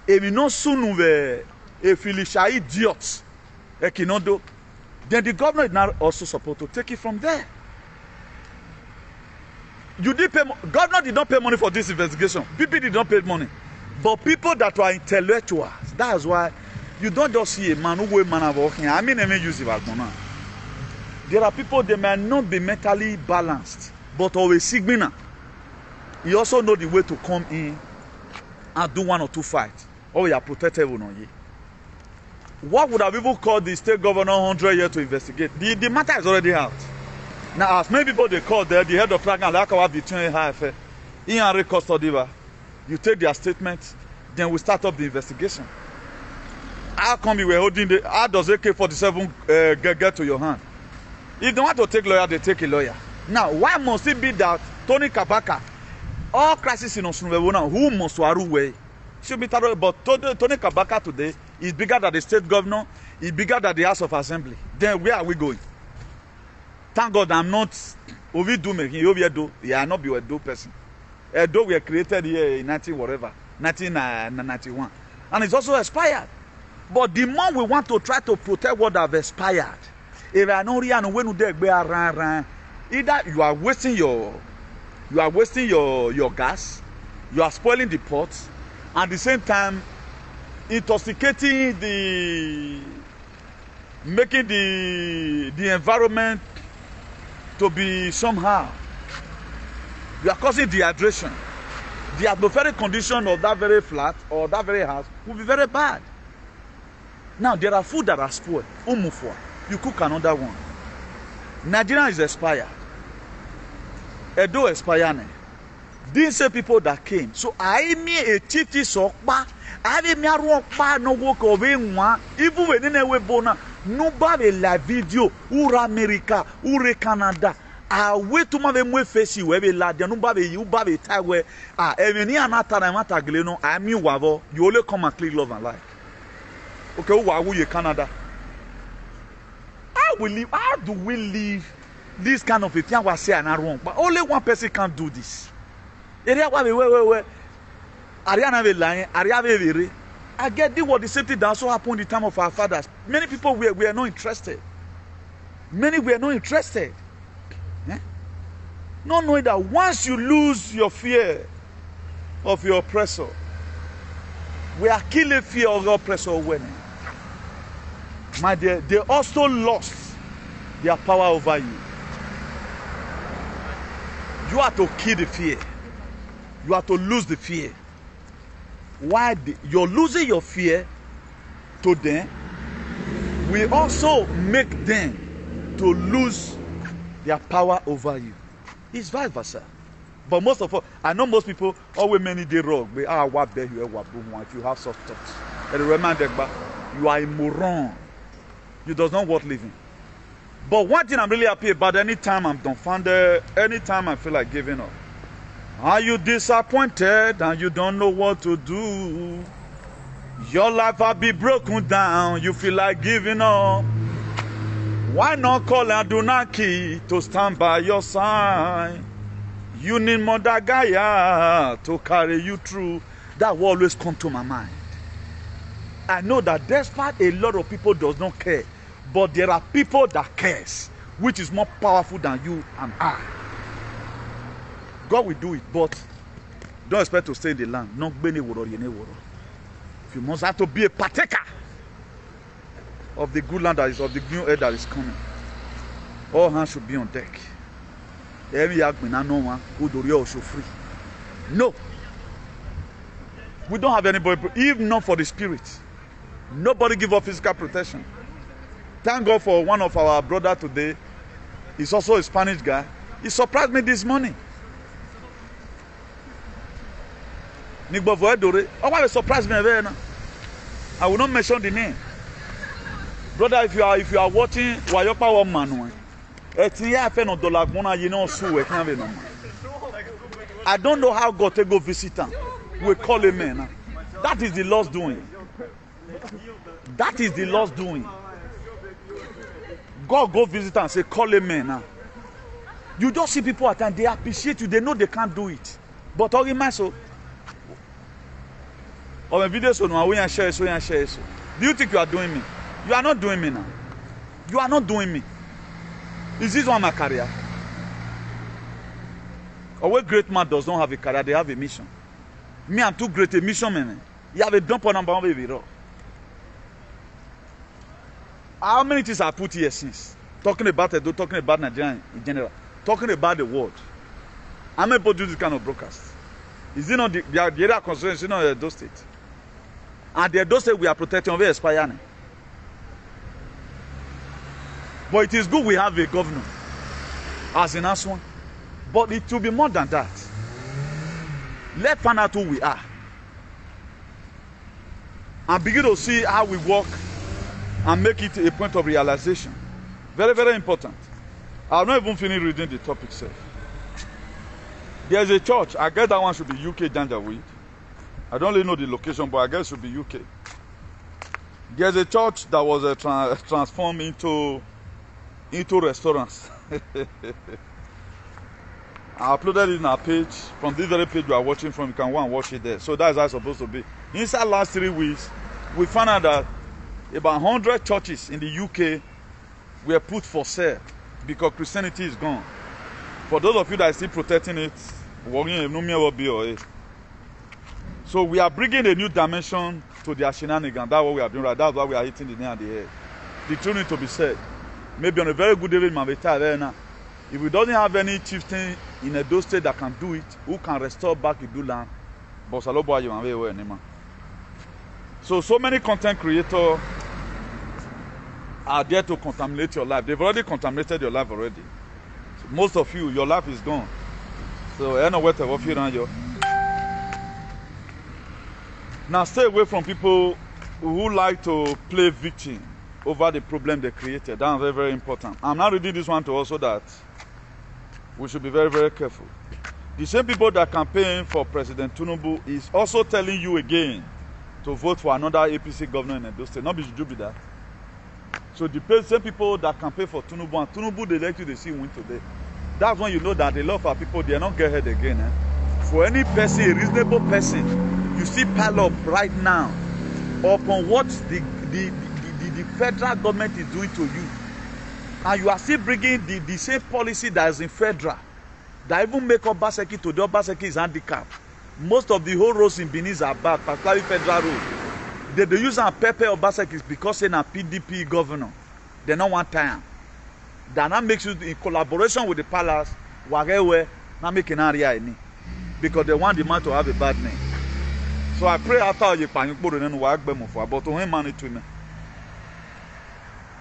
If you know soon if you are idiots, then the government is now also supposed to take it from there. You did pay, government did not pay money for this investigation. People did not pay money. But people that are intellectuals, that's why you don't just see a man who will man walking. I mean, use it. There are people, they may not be mentally balanced, but always signal. You also know the way to come in and do 1 or 2 fights. Or you are protected on you. What would have people called the state governor 100 years to investigate? The matter is already out. Now, as many people they call there, the head of flag and like our between HFA, in and custody, you take their statement, then we start up the investigation. How come you were holding the, how does AK-47 get to your hand? If they want to take lawyer, they take a lawyer. Now, why must it be that Tony Kabaka, all crisis in Osunwebona, who must Waruwe, should be titled, but Tony Kabaka today is bigger than the state governor, is bigger than the House of Assembly. Then where are we going? Thank God I'm not Ovidu making Oviedo. Yeah, not be a do person. Edo were created here in 1991. And it's also expired. But the more we want to try to protect what have expired, if I know either you are wasting your gas, you are spoiling the pots, and at the same time intoxicating making the environment to be somehow. You are causing dehydration. The atmospheric condition of that very flat or that very house will be very bad. Now there are food that are spoiled. You cook another one. Nigeria is expired. Edo expired. These same people that came. So I mean a chief sokpa. I mean a rockpa no work of one. Even when in a webona, nobody la video. Ura America, ure Canada. Wait to my way face you every lad. Nobody you baby tagwe. Even here anata gleno. I mean wavo. You only come and click love and like. Okay, who are you Canada? How do we live this kind of a thing? I say I'm not wrong, but only one person can do this. I get this was the same thing that also happened in the time of our fathers. Many people were not interested. Many were not interested. Not knowing that once you lose your fear of your oppressor, we are killing fear of your oppressor when. My dear, they also lost their power over you. You have to kill the fear. You have to lose the fear. Why? You're losing your fear to them. We also make them to lose their power over you. It's vice versa. But most of all, I know most people always many they wrong. But if you have soft thoughts. And remember, you are a moron. You does not worth living. But one thing I'm really happy about, anytime I'm dumbfounded, anytime I feel like giving up. Are you disappointed and you don't know what to do? Your life will be broken down, you feel like giving up. Why not call Adunaki to stand by your side? You need Mother Gaia to carry you through. That will always come to my mind. I know that despite a lot of people does not care, but there are people that cares, which is more powerful than you and I. God will do it, but don't expect to stay in the land. You must have to be a partaker of the good land that is, of the new air that is coming. All hands should be on deck. No. We don't have anybody, even not for the spirit. Nobody give up physical protection. Thank God for one of our brother today. He's also a Spanish guy. He surprised me this morning. Why surprised me? I will not mention the name. Brother, if you are watching Wayopa Woman, I don't know how God take go visit him. We call him man. That is the Lord's doing. That is the Lord's doing. God go visit and say, call him man. You just see people at times, they appreciate you, they know they can't do it. But all in so on a video so now we and share so and share so. Do you think you are doing me? You are not doing me now. You are not doing me. Is this one my career? Or what great man does not have a career, they have a mission. Me, I'm too great a mission, man. You have a dump on number one baby. How many things I put here since? Talking about it, talking about Nigeria in general, talking about the world. How many people do this kind of broadcast? Is it not the area concern? Is it not those states? And the those states we are protecting, we expire. But it is good we have a governor as in us one. But it will be more than that. Let's find out who we are. And begin to see how we work and make it a point of realization. Very, very important. I've not even finished reading the topic itself. There's a church. I guess that one should be UK Janjaweed. I don't really know the location, but I guess it should be UK. There's a church that was transformed into restaurants. I uploaded it in our page. From this very page you are watching from, you can go and watch it there. So that's how it's supposed to be. Inside last 3 weeks, we found out that about 100 churches in the UK were put for sale because Christianity is gone. For those of you that are still protecting it, so we are bringing a new dimension to their shenanigans. That's what we are doing right. That's why we are hitting the nail on the head. The truth needs to be said. Maybe on a very good day, if we don't have any chieftain in a those state that can do it, who can restore back Idu land, so many content creators are there to contaminate your life. They've already contaminated your life already. So most of you, your life is gone. So I know what you around you. Now stay away from people who like to play victim over the problem they created. That's very, very important. I'm not reading this one to also that we should be very, very careful. The same people that campaign for President TINUBU is also telling you again to vote for another APC governor in Edo State. Not be should be that. So the same people that campaign for TINUBU and TINUBU they let you they see win today. That's when you know that a lot of our people they are not get ahead again. For any person, a reasonable person, you see pile up right now upon what the federal government is doing to you. And you are still bringing the same policy that is in federal, that even make Obaseki to the Obaseki is handicapped. Most of the whole roads in Benin are bad, particularly federal roads. They use and pepper Obaseki because they're a PDP governor. They don't want time. That now makes you in collaboration with the palace, whatever, not making area any. Because they want the man to have a bad name. So I pray after you put it in work, but to him man to me.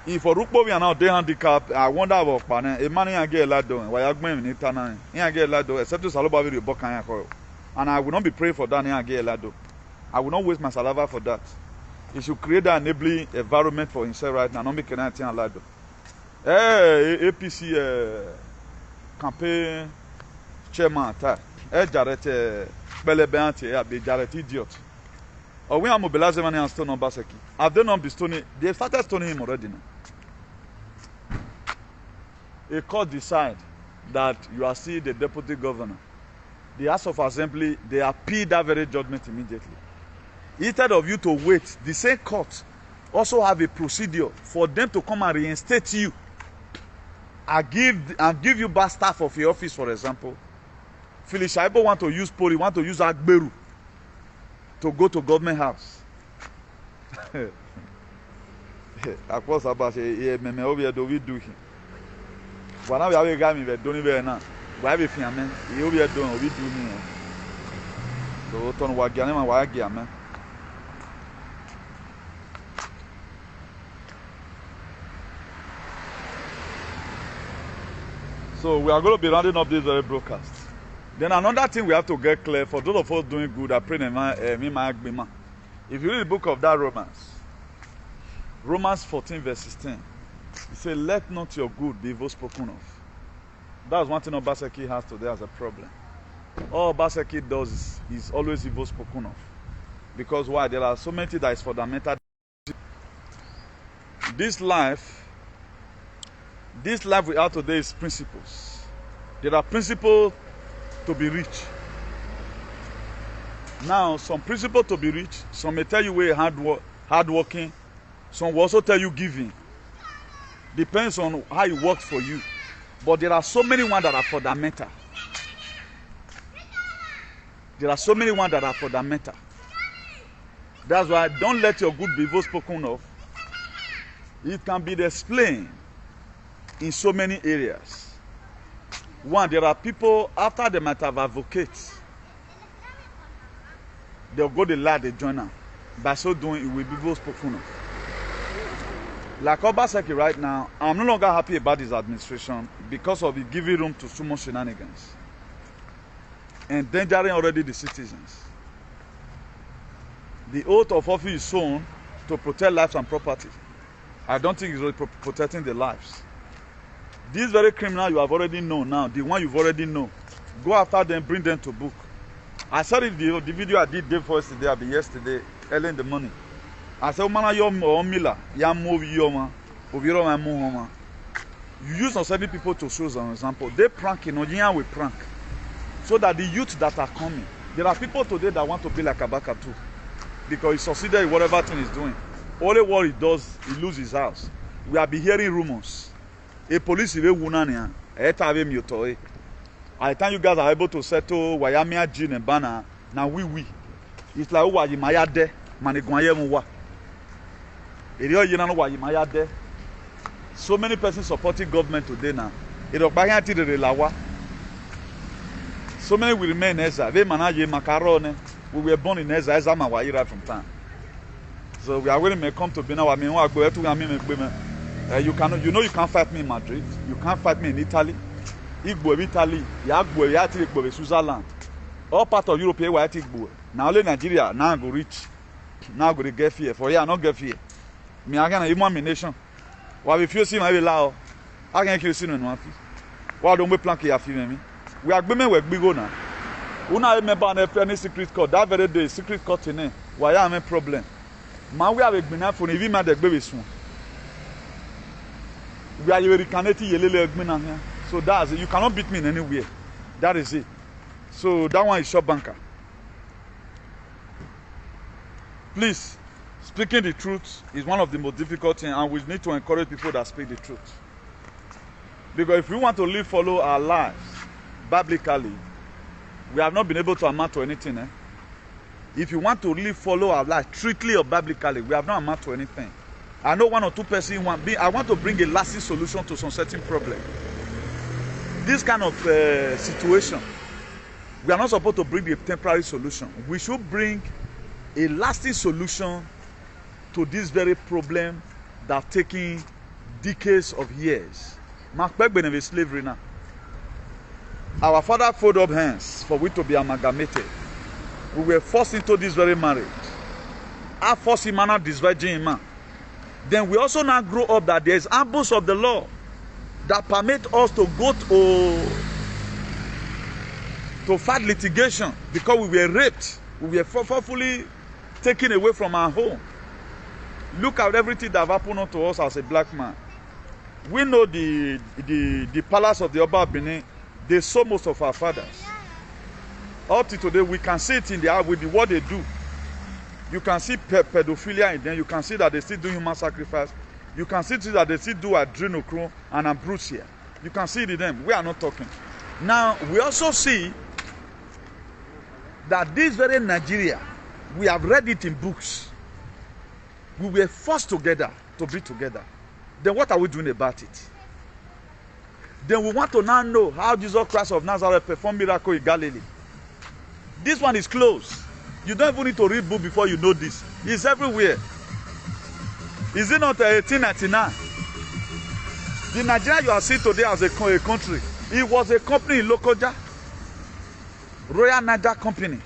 If for Rukbo we are now they handicap, I wonder about Pana. A man ain't get a lad doing. Why are you in Itana? He ain't get a lad doing, except to Saloba with your book and I will not be praying for that. He ain't get a lad. I will not waste my saliva for that. He should create an enabling environment for himself right now. Not make anything a lad. APC campaign chairman. Jaret Belebeanti, be Jaret idiot. Or we are mobilizing money and stone Obaseki. Have they not been stoning? They started stoning him already now. A court decide that you are still the deputy governor. The House of Assembly, they appeal that very judgment immediately. Instead of you to wait, the same court also have a procedure for them to come and reinstate you and give you back staff of your office, for example. Phyllis Shaibo want to use Poli, want to use Agberu to go to government house. Of course, about we do him. When I have a guy, we don't even know. We have a family, we do him. So, turn what Ganema, why Gaman. So, we are going to be rounding up this very broadcast. Then another thing we have to get clear for those of us doing good, I pray in my agreement. If you read the book of that Romans, Romans 14 verse 16. He said, let not your good be evil spoken of. That's one thing Obaseki has today as a problem. All Obaseki does is always evil spoken of. Because why? There are so many things that is fundamental. This life we have today is principles. There are principles to be reached. Now, some principles to be reached, some may tell you we're hard working, some will also tell you giving. Depends on how it works for you. But there are so many ones that are fundamental. There are so many ones that are fundamental. That's why don't let your good be evil spoken of. It can be explained in so many areas. One, there are people, after they might have advocates, they'll go to lie, they join them. By so doing, it will be evil spoken of. Like Obaseki right now, I'm no longer happy about his administration because of it giving room to so much shenanigans. Endangering already the citizens. The oath of office is sown to protect lives and property. I don't think it's really protecting the lives. This very criminal you have already known now, the one you've already known, go after them, bring them to book. I saw the video I did day before yesterday, early in the morning. I said, "Mana yo mila, ya move yo ma, oviro ma mu ma." You use on certain people to show an example. They prank, you know, we prank, so that the youth that are coming, there are people today that want to be like Kabaka too, because he succeeded in whatever thing he's doing. Only what he does, he loses his house. We have been hearing rumors. A police is wunania. I think you guys are able to settle Wayamia Jin and Bana. Now we. It's like why you mayade, manigwaye muwa. So many persons supporting government today now. So many will remain Eza. We manage macaroni. We were born in Eza. Eza right from time. So we are willing to come to Bina. You can't fight me in Madrid. You can't fight me in Italy. Italy. Switzerland. All part of Europe here. Now only Nigeria. Now go rich. Now go to get fear. For here, not get fear. Me again, even my nation. Why if you see my lao, I can't kill sin no fi. Why don't we plank here fi me? We are women we big now. Una remember any secret court that very day secret court in why am a problem. Man we have a gbina for even man the baby soon. We are recanating yelele gbina here. So that's it. You cannot beat me in anywhere. That is it. So that one is shop banker. Please, speaking the truth is one of the most difficult things, and we need to encourage people that speak the truth. Because if we want to live, follow our lives biblically, we have not been able to amount to anything. If you want to live, follow our life strictly or biblically, we have not amount to anything. I know one or two persons I want to bring a lasting solution to some certain problem. This kind of situation, we are not supposed to bring a temporary solution. We should bring a lasting solution to this very problem that taking decades of years. Mark Beck slavery now. Our father folded up hands for we to be amalgamated. We were forced into this very marriage. Our forced him out this virgin man. Then we also now grow up that there is abuse of the law that permit us to go to fight litigation because we were raped. We were forcefully taken away from our home. Look at everything that happened to us as a black man. We know the palace of the Oba Benin, they saw most of our fathers. Up to today, we can see it in the eye with what they do. You can see pedophilia in them. You can see that they still do human sacrifice. You can see that they still do adrenochrome and ambrosia. You can see it in them. We are not talking. Now, we also see that this very Nigeria, we have read it in books. We were forced together to be together. Then what are we doing about it? Then we want to now know how Jesus Christ of Nazareth performed miracle in Galilee. This one is closed. You don't even need to read book before you know this. It's everywhere. Is it not 1899? The Nigeria you are seeing today as a country, it was a company in Lokoja. Royal Niger Company.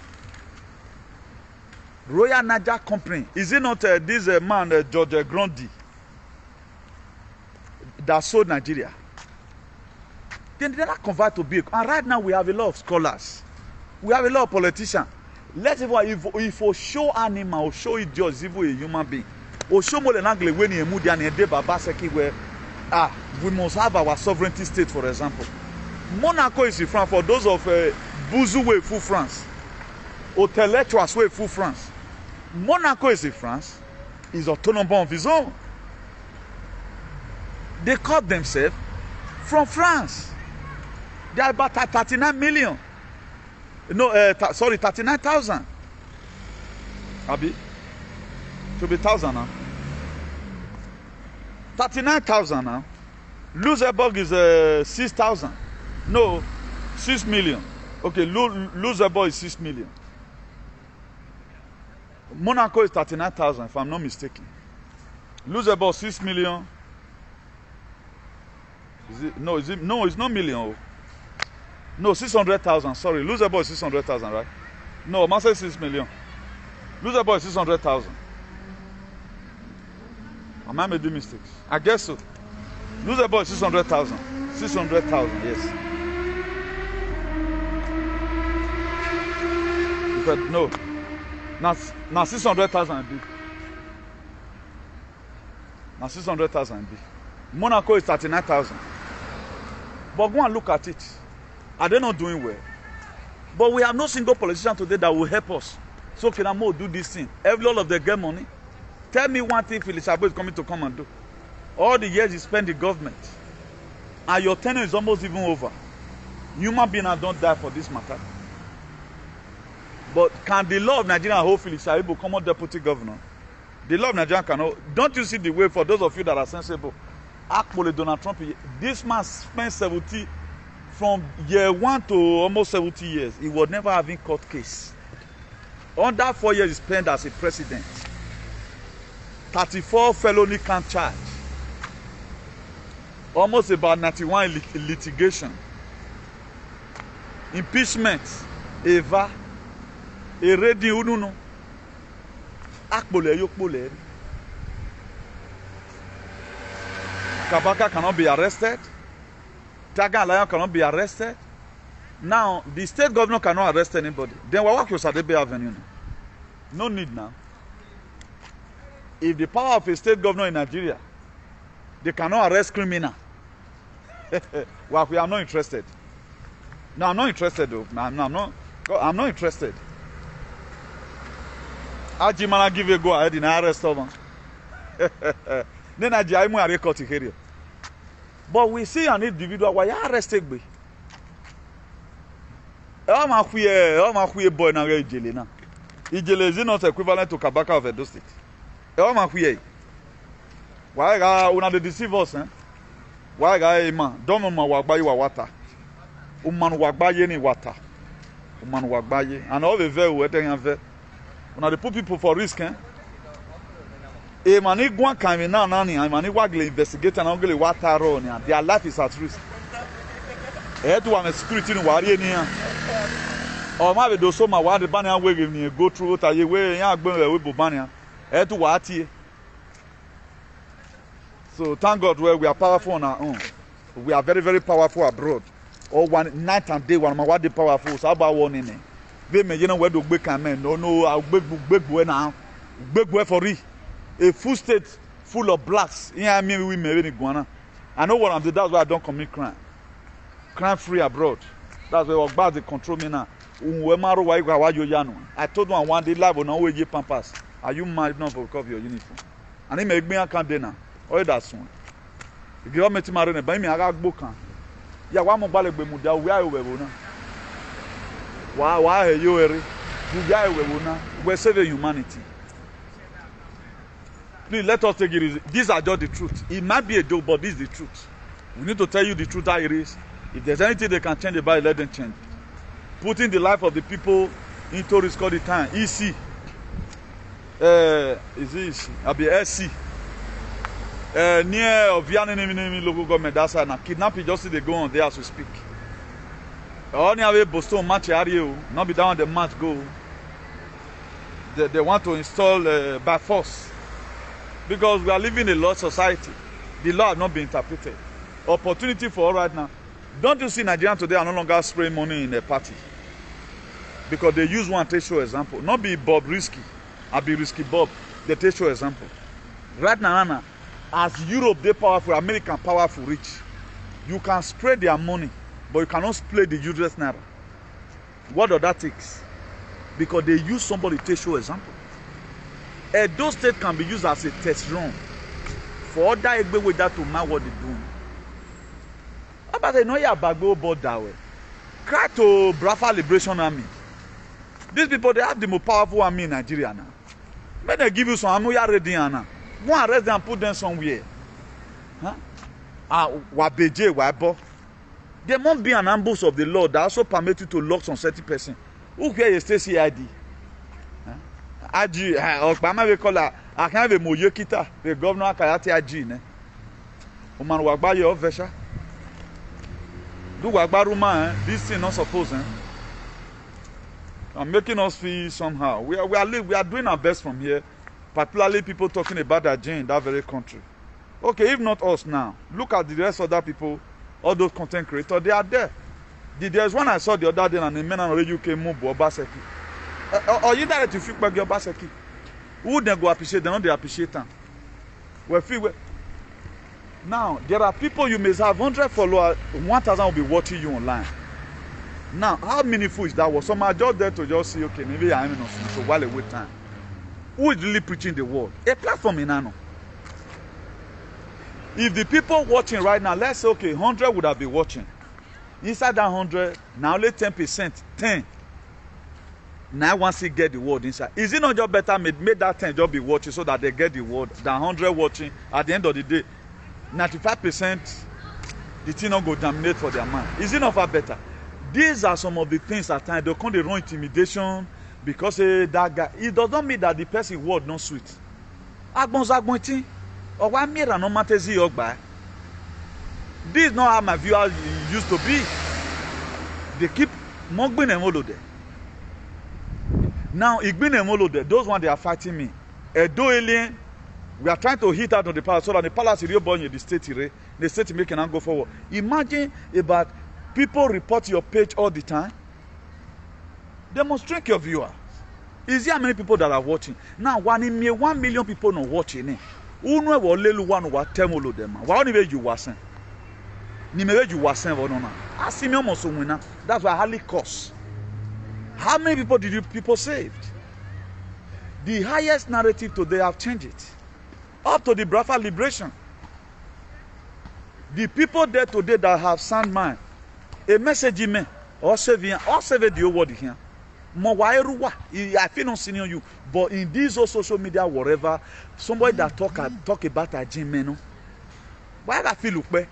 Royal Niger Company. Is it not this man, George Grundy? that sold Nigeria. Then they not convert to big. And right now we have a lot of scholars. We have a lot of politicians. Let's even if we show animal, or show idiots, even a human being, or show more than angle when you move and you Baba Seki where we must have our sovereignty state, for example. Monaco is in France for those of Bouzou way full France. Oteletras way full France. Monaco is in France. Is autonomous of his own. They call themselves from France. They are about 39 million. No, sorry, 39,000. Abi, to be 1,000 now. 39,000 now. Luxembourg is 6,000. No, 6 million. Okay, Luxembourg is 6 million. Monaco is 39,000, if I'm not mistaken. Luxembourg 6 million. No, it's not million. No, 600,000. Sorry, Luxembourg is 600,000, right? No, I say 6 million. Luxembourg is 600,000. Am I making mistakes? I guess so. Luxembourg is 600,000. 600,000, yes. But no. Now 600,000 B. Now 600,000 B. Monaco is 39,000. But go and look at it. Are they not doing well? But we have no single politician today that will help us. So Kinamo do this thing. All of them get money. Tell me one thing Philip Sabo is coming to come and do. All the years you spend in government. And your tenure is almost even over. Human beings don't die for this matter. But can the law of Nigeria hold Philip Sabo become deputy governor? The law of Nigeria cannot. Don't you see the way for those of you that are sensible? ALWAY Donald Trump, this man spent 70 from year 1 to almost 70 years. He was never having court case. Under 4 years he spent as a president. 34 felony count charge. Almost about 91 litigation. Impeachment. Eva. Eredi ununo. ALWAY yokpole. Kabaka cannot be arrested. Taga Lion cannot be arrested. Now, the state governor cannot arrest anybody. Then what was at the Avenue? No need now. If the power of a state governor in Nigeria, they cannot arrest criminal. Well, we are not interested. No, I'm not interested though. I'm not interested. Ajimana give a go ahead in arrest over. Then I mu are court here. But we see an individual why arrested be. Ma kuye boy na we Ijele na. Ijele is not equivalent to Kabaka of Edo State. Ma kuye. Why ga una dey deceive us, eh? Why ga ma don ma wagbaye wa wata. Umman wagbaye ni wata. Umman wagbaye and all the very we ten ve. Una dey put people for risk, eh? E mani gwan kami na nani, e mani wagle investigate na ngele wata ro ni. Their life is at risk. E to am security ni wari ni ya. O ma be do so ma wa de ban ya we ni go through ta ye we yan agben we bo ban ya. E to wa tie. So thank God we are powerful on our own. We are very, very powerful abroad. Or one night and day one ma dey powerful. So about one in. They me you know where do gbe kan men. No, I gbe now. Gbe for real. A full state full of blacks. Yeah, I mean we me Guana. I know what I'm doing. That's why I don't commit crime. Crime free abroad. That's why about they control me now. I told one day live on our way pampas. Are you mad not because of your uniform? And he make me a can dinner. Oh, that's one. If you want me to marry, buy me a book. Yeah, one more ballet be muda. We are over now. Why you are? We are over now. We're saving humanity. Please let us take it easy. These are just the truth. It might be a joke, but this is the truth. We need to tell you the truth how it is. If there's anything they can change about it, let them change. Putting the life of the people into risk all the time. EC. Is it I'll be SC. Near Vianney local government, that's why now kidnapping just they go on there as we speak. Only have Boston match area, not be down the match go. They want to install by force. Because we are living in a law society. The law has not been interpreted. Opportunity for all right now. Don't you see Nigerians today are no longer spraying money in a party? Because they use one to show example. Not be Bob Risky. I be Risky Bob. They take show example. Right now, as Europe, they powerful, American powerful, rich. You can spray their money, but you cannot spray the useless naira. What does that take? Because they use somebody to show example. Edo State can be used as a test run for other Egbe with that to mind what they do. But they know you bag about that way. CREAT to Biafra Liberation Army. These people, they have the most powerful army in Nigeria now. When they give you some ammo, you are ready now. Go and arrest them and put them somewhere. Huh? Wabeje, Wabo. There must be an ambush of the law that also permit you to lock some certain person. Who care you stay CID? AG, Okpama we call her. I can't have a Moyekita, the governor Kayati AG. Oman Wagba your vesha. Do Wagba Ruma, this thing not supposed. And making us feel somehow. We are doing our best from here, particularly people talking about that in that very country. Okay, if not us now, look at the rest of that people, all those content creators, they are there. There's one I saw the other day, and the men on the UK move Obaseki. Or you direct to feel back your Obaseki. Who then go appreciate them? They appreciate them. Now, there are people you may have 100 followers, 1,000 will be watching you online. Now, how meaningful is that? Was some are just there to just say, okay, maybe I'm in so while away time. Who is really preaching the word? A platform in Ano. If the people watching right now, let's say, okay, 100 would have been watching. Inside that 100, now only 10%, 10. Now once they get the word inside. Is it not just better made that 10 just be watching so that they get the word than 100 watching? At the end of the day, 95% the thing not go dominate for their mind. Is it not far better? These are some of the things at times they can't run intimidation because that guy. It does not mean that the person word not sweet. Agbonzagbonti, or why mirror no matters yogba. This is not how my viewers used to be. They keep mogbin and molo there. Now Igbin and molo there. Those ones they are fighting me. Edo alien. We are trying to hit out of the palace so that the palace is real born in the state. The state making and go forward. Imagine about people report your page all the time. Demonstrate your viewers. Is there many people that are watching? Now, 1 million people not watching. Who know what lelu one what temolo them? Why only you wasn't? Ni me you wasn't or no? I see me almost winner. That's why hardly cost. How many people did you people saved? The highest narrative today have changed it. Up to the Biafra liberation. The people there today that have sound mind, a message in me, or save the whole world here. I feel not seeing you, but in these social media, whatever, somebody that talk about a gym, no. Why I feel look where?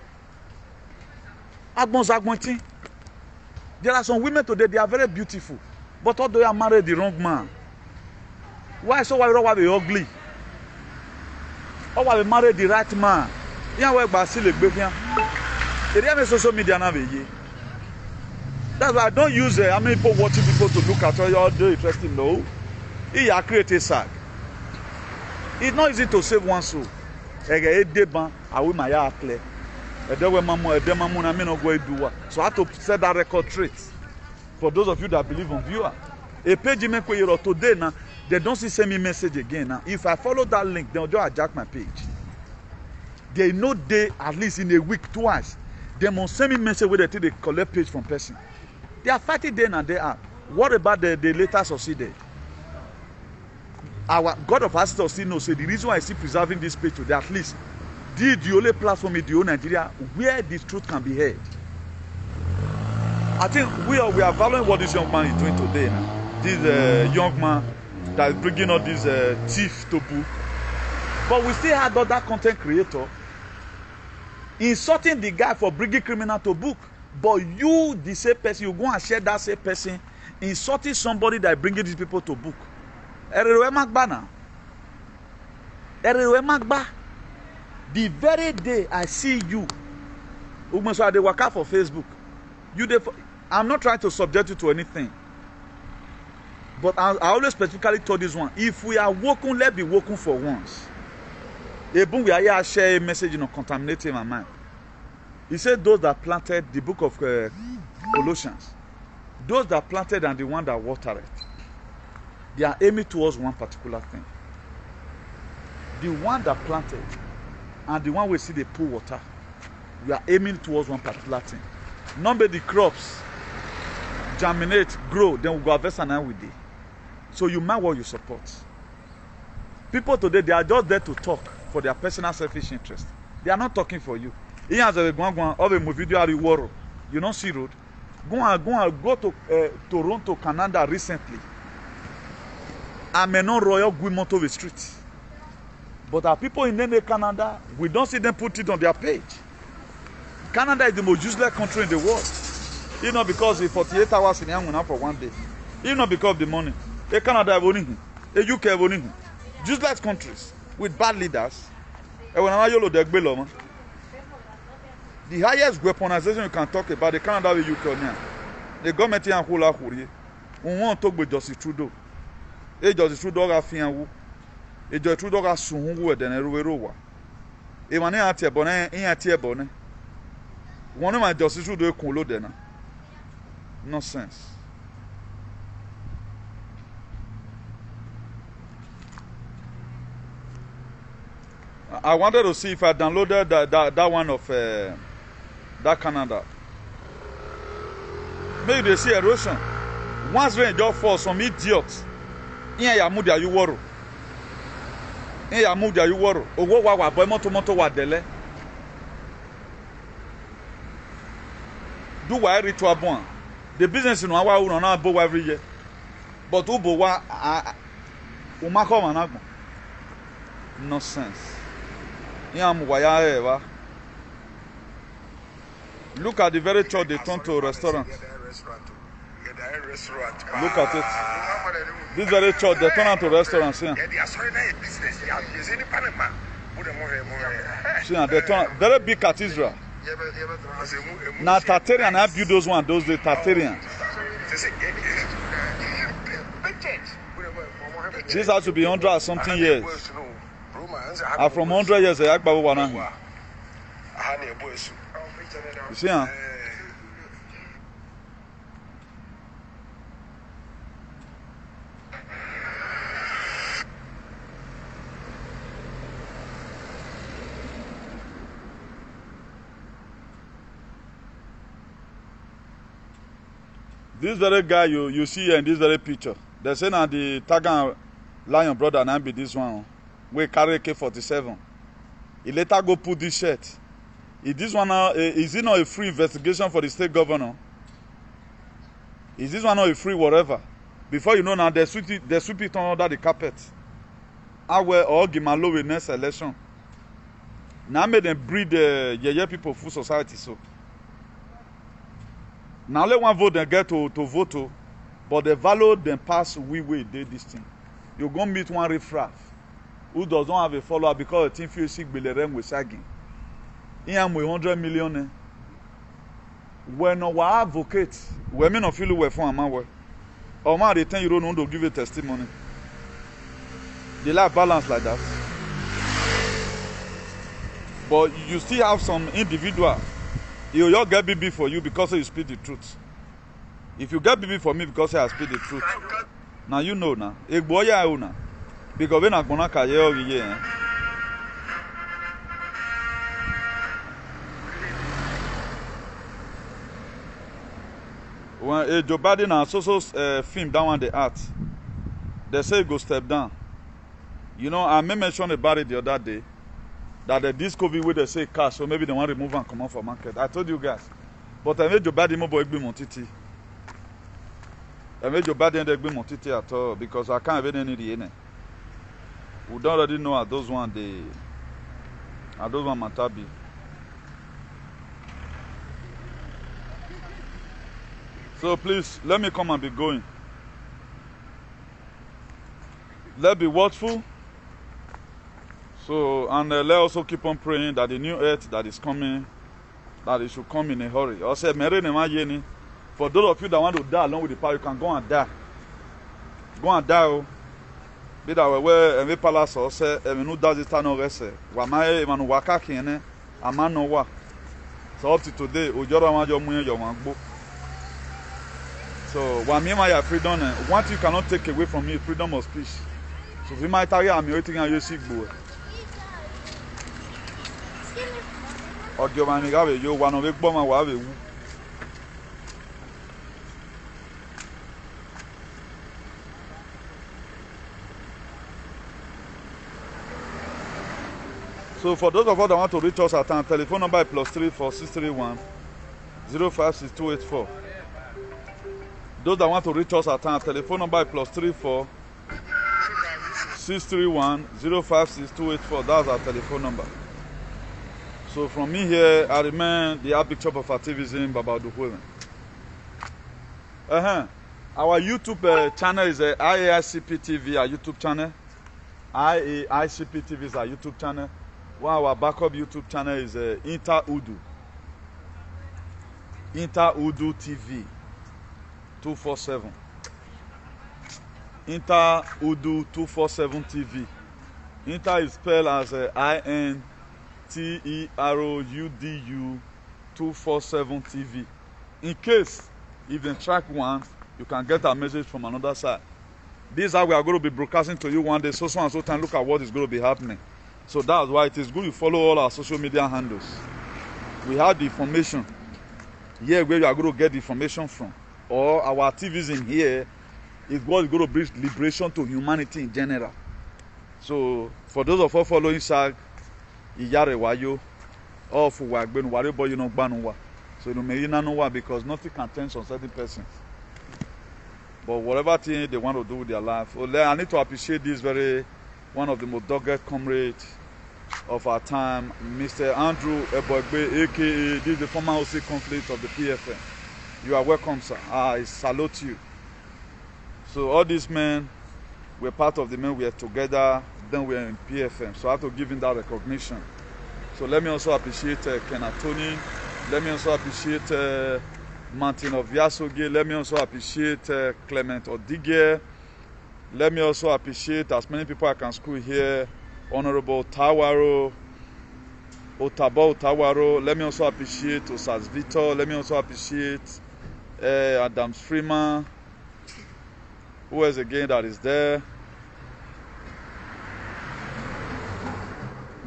There are some women today, they are very beautiful, but although they are married the wrong man. Why so why they ugly? Or why they married the right man? Yeah, where Basile Bekian. It is social media now. That's why I don't use how many people watching people to look at all the interesting. No, it create a sack. It's not easy to save one soul. So I have to set that record straight for those of you that believe on viewer. A page today now, they don't see send me message again. Now, if I follow that link, they'll just hijack my page. They know they at least in a week twice. They must send me message where they collect page from person. They are fighting day and day out. What about the later succeeded? Our God of Ancestors still knows. So the reason why I still preserving this page today, at least, the only platform in the whole Nigeria where the truth can be heard. I think we are valuing what this young man is doing today now. This young man that is bringing all this thief to book. But we still had other content creator insulting the guy for bringing criminal to book. But you, the same person, you go and share that same person insulting somebody that is bringing these people to book. The very day I see you, they work out for Facebook. I'm not trying to subject you to anything. But I always specifically told this one, if we are woken, let's be woken for once. Even we are here share a message in contaminating my mind. He said those that planted the book of Colossians, those that planted and the one that watered it, they are aiming towards one particular thing. The one that planted and the one we see they pour water, we are aiming towards one particular thing. Number the crops germinate, grow, then we go harvest and then we do. So you mind what you support. People today, they are just there to talk for their personal selfish interest. They are not talking for you. You don't see road. Go to Toronto, Canada recently. I'm not royal Guimonto the street. But our people in Canada, we don't see them put it on their page. Canada is the most useless country in the world. You know, because it's 48 hours in the for one day. You know, because of the money. Canada is only UK is only useless countries with bad leaders. The highest weaponization you can talk about the Canada with UK now. The government in Angola, we want to talk with Justin Trudeau. Justin Trudeau got fianwu. Justin Trudeau got suhungu then eruwa. Emane ati ebone, in ati ebone. One of my Justin Trudeau kunlo dena. Nonsense. I wanted to see if I downloaded that one of that Canada. Maybe they see erosion. Once rain just falls, some idiots. Iyan ya mu dia you woro. Iyan ya mu dia you woro. Owo wa boy moto wa dele. Do wa ritual bon. The business no wa unu na bo every year. But ubo wa umako managbon. Nonsense. Look at the very church they turned to a restaurant. Look at it. This very church they turned to restaurants. See, they turn very big cathedral. Now Tartarian I built those one, those the Tartarian. This has to be 100 something years. From 100 years, I you see, huh? This very guy you see here in this very picture, they say now the Tagan Lion brother and be this one. We carry AK-47. He later go put this shirt. Is this one is it not a free investigation for the state governor? Is this one not a free whatever? Before you know now, they sweep it under the carpet. I will all give my low in next election. Now made them breed yeah people full society so. Now let one vote they get to vote, but the value then pass we did this thing. You go meet one riffraff who does not have a follower because the team feels sick belerem with sagging. He am with 100 million. When our advocate, when me not feel we for a man, or man they €10 no to give a testimony. They like balance like that. But you still have some individual. You get BB for you because you speak the truth. If you get BB for me because I speak the truth, now you know now. Because when I'm going to carry here. When Joe Biden and so film down on the art, they say go step down. You know, I mentioned about it the other day that this COVID where they say cash, so maybe they want to remove and come out for market. I told you guys, but I made Joe Biden mobile be montiti. I made Joe Biden be montiti at all because I can't even any the. We don't already know at those one matabi. So please let me come and be going. Let's be watchful. So and let's also keep on praying that the new earth that is coming, that it should come in a hurry. Also, for those of you that want to die along with the power, you can go and die. Go and die. Be that we we palace or say we no does it no rese. Wa mai manu waka kene amano wa. So up to today ojoro ma jo mu yo wan gbo. So wa me my freedom one thing you cannot take away from me freedom of speech. So if you might tell me waiting and you see gbo. Ojo ma mi ga we yo wa no we gbo ma wa we wu. So for those of us that want to reach us at our telephone number is +34 631 056284. Those that want to reach us at our telephone number is +34 631 056284. That's our telephone number. So from me here, I remain the Archbishop of Activism, Baba Duhulen. Our YouTube channel is IAICP TV, our YouTube channel. IAICP TV is our YouTube channel. Well, our backup YouTube channel is Udu TV 247. Udu 247 TV. Inter is spelled as INTEROUDU 247 TV. In case if they track one, you can get a message from another side. This is how we are going to be broadcasting to you one day. So and so time, look at what is going to be happening. So that's why it is good you follow all our social media handles. We have the information here where you are going to get the information from. Or our activism here is what is going to bring liberation to humanity in general. So for those of us following SAG, Iyare Wayo, or for Wagbenu, Warebo, you know, Banuwa. So you may know because nothing can change on certain persons. But whatever thing they want to do with their life, I need to appreciate this one of the most dogged comrades of our time, Mr. Andrew Ebogbe, aka this is the former OC conflict of the PFM. You are welcome, sir. I salute you. So all these men were part of the men we are together, then we are in PFM. So I have to give him that recognition. So let me also appreciate Ken Atoni. Let me also appreciate Martin of Yasoge. Let me also appreciate Clement Odige. Let me also appreciate as many people I can school here. Honorable Tawaro, Otabo Tawaro. Let me also appreciate Osas Vito. Let me also appreciate Adams Freeman. Who else again that is there?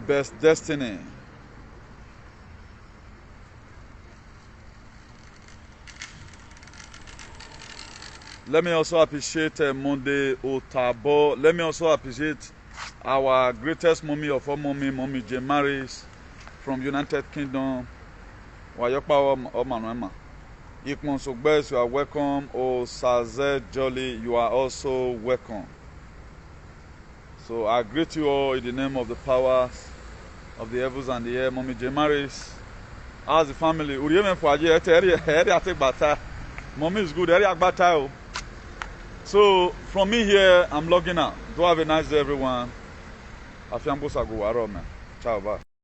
Best Destiny. Let me also appreciate Monde Otabo. Let me also appreciate our greatest mommy of all mommy Jemaris from United Kingdom. Wayokpa Omanwema. Ikmon Sogbes, you are welcome. Osaze Jolly, you are also welcome. So I greet you all in the name of the powers of the heavens and the air. Mommy Jemaris, as the family, mommy is good. So from me here, I'm logging out. Do have a nice day, everyone. Ciao, bye.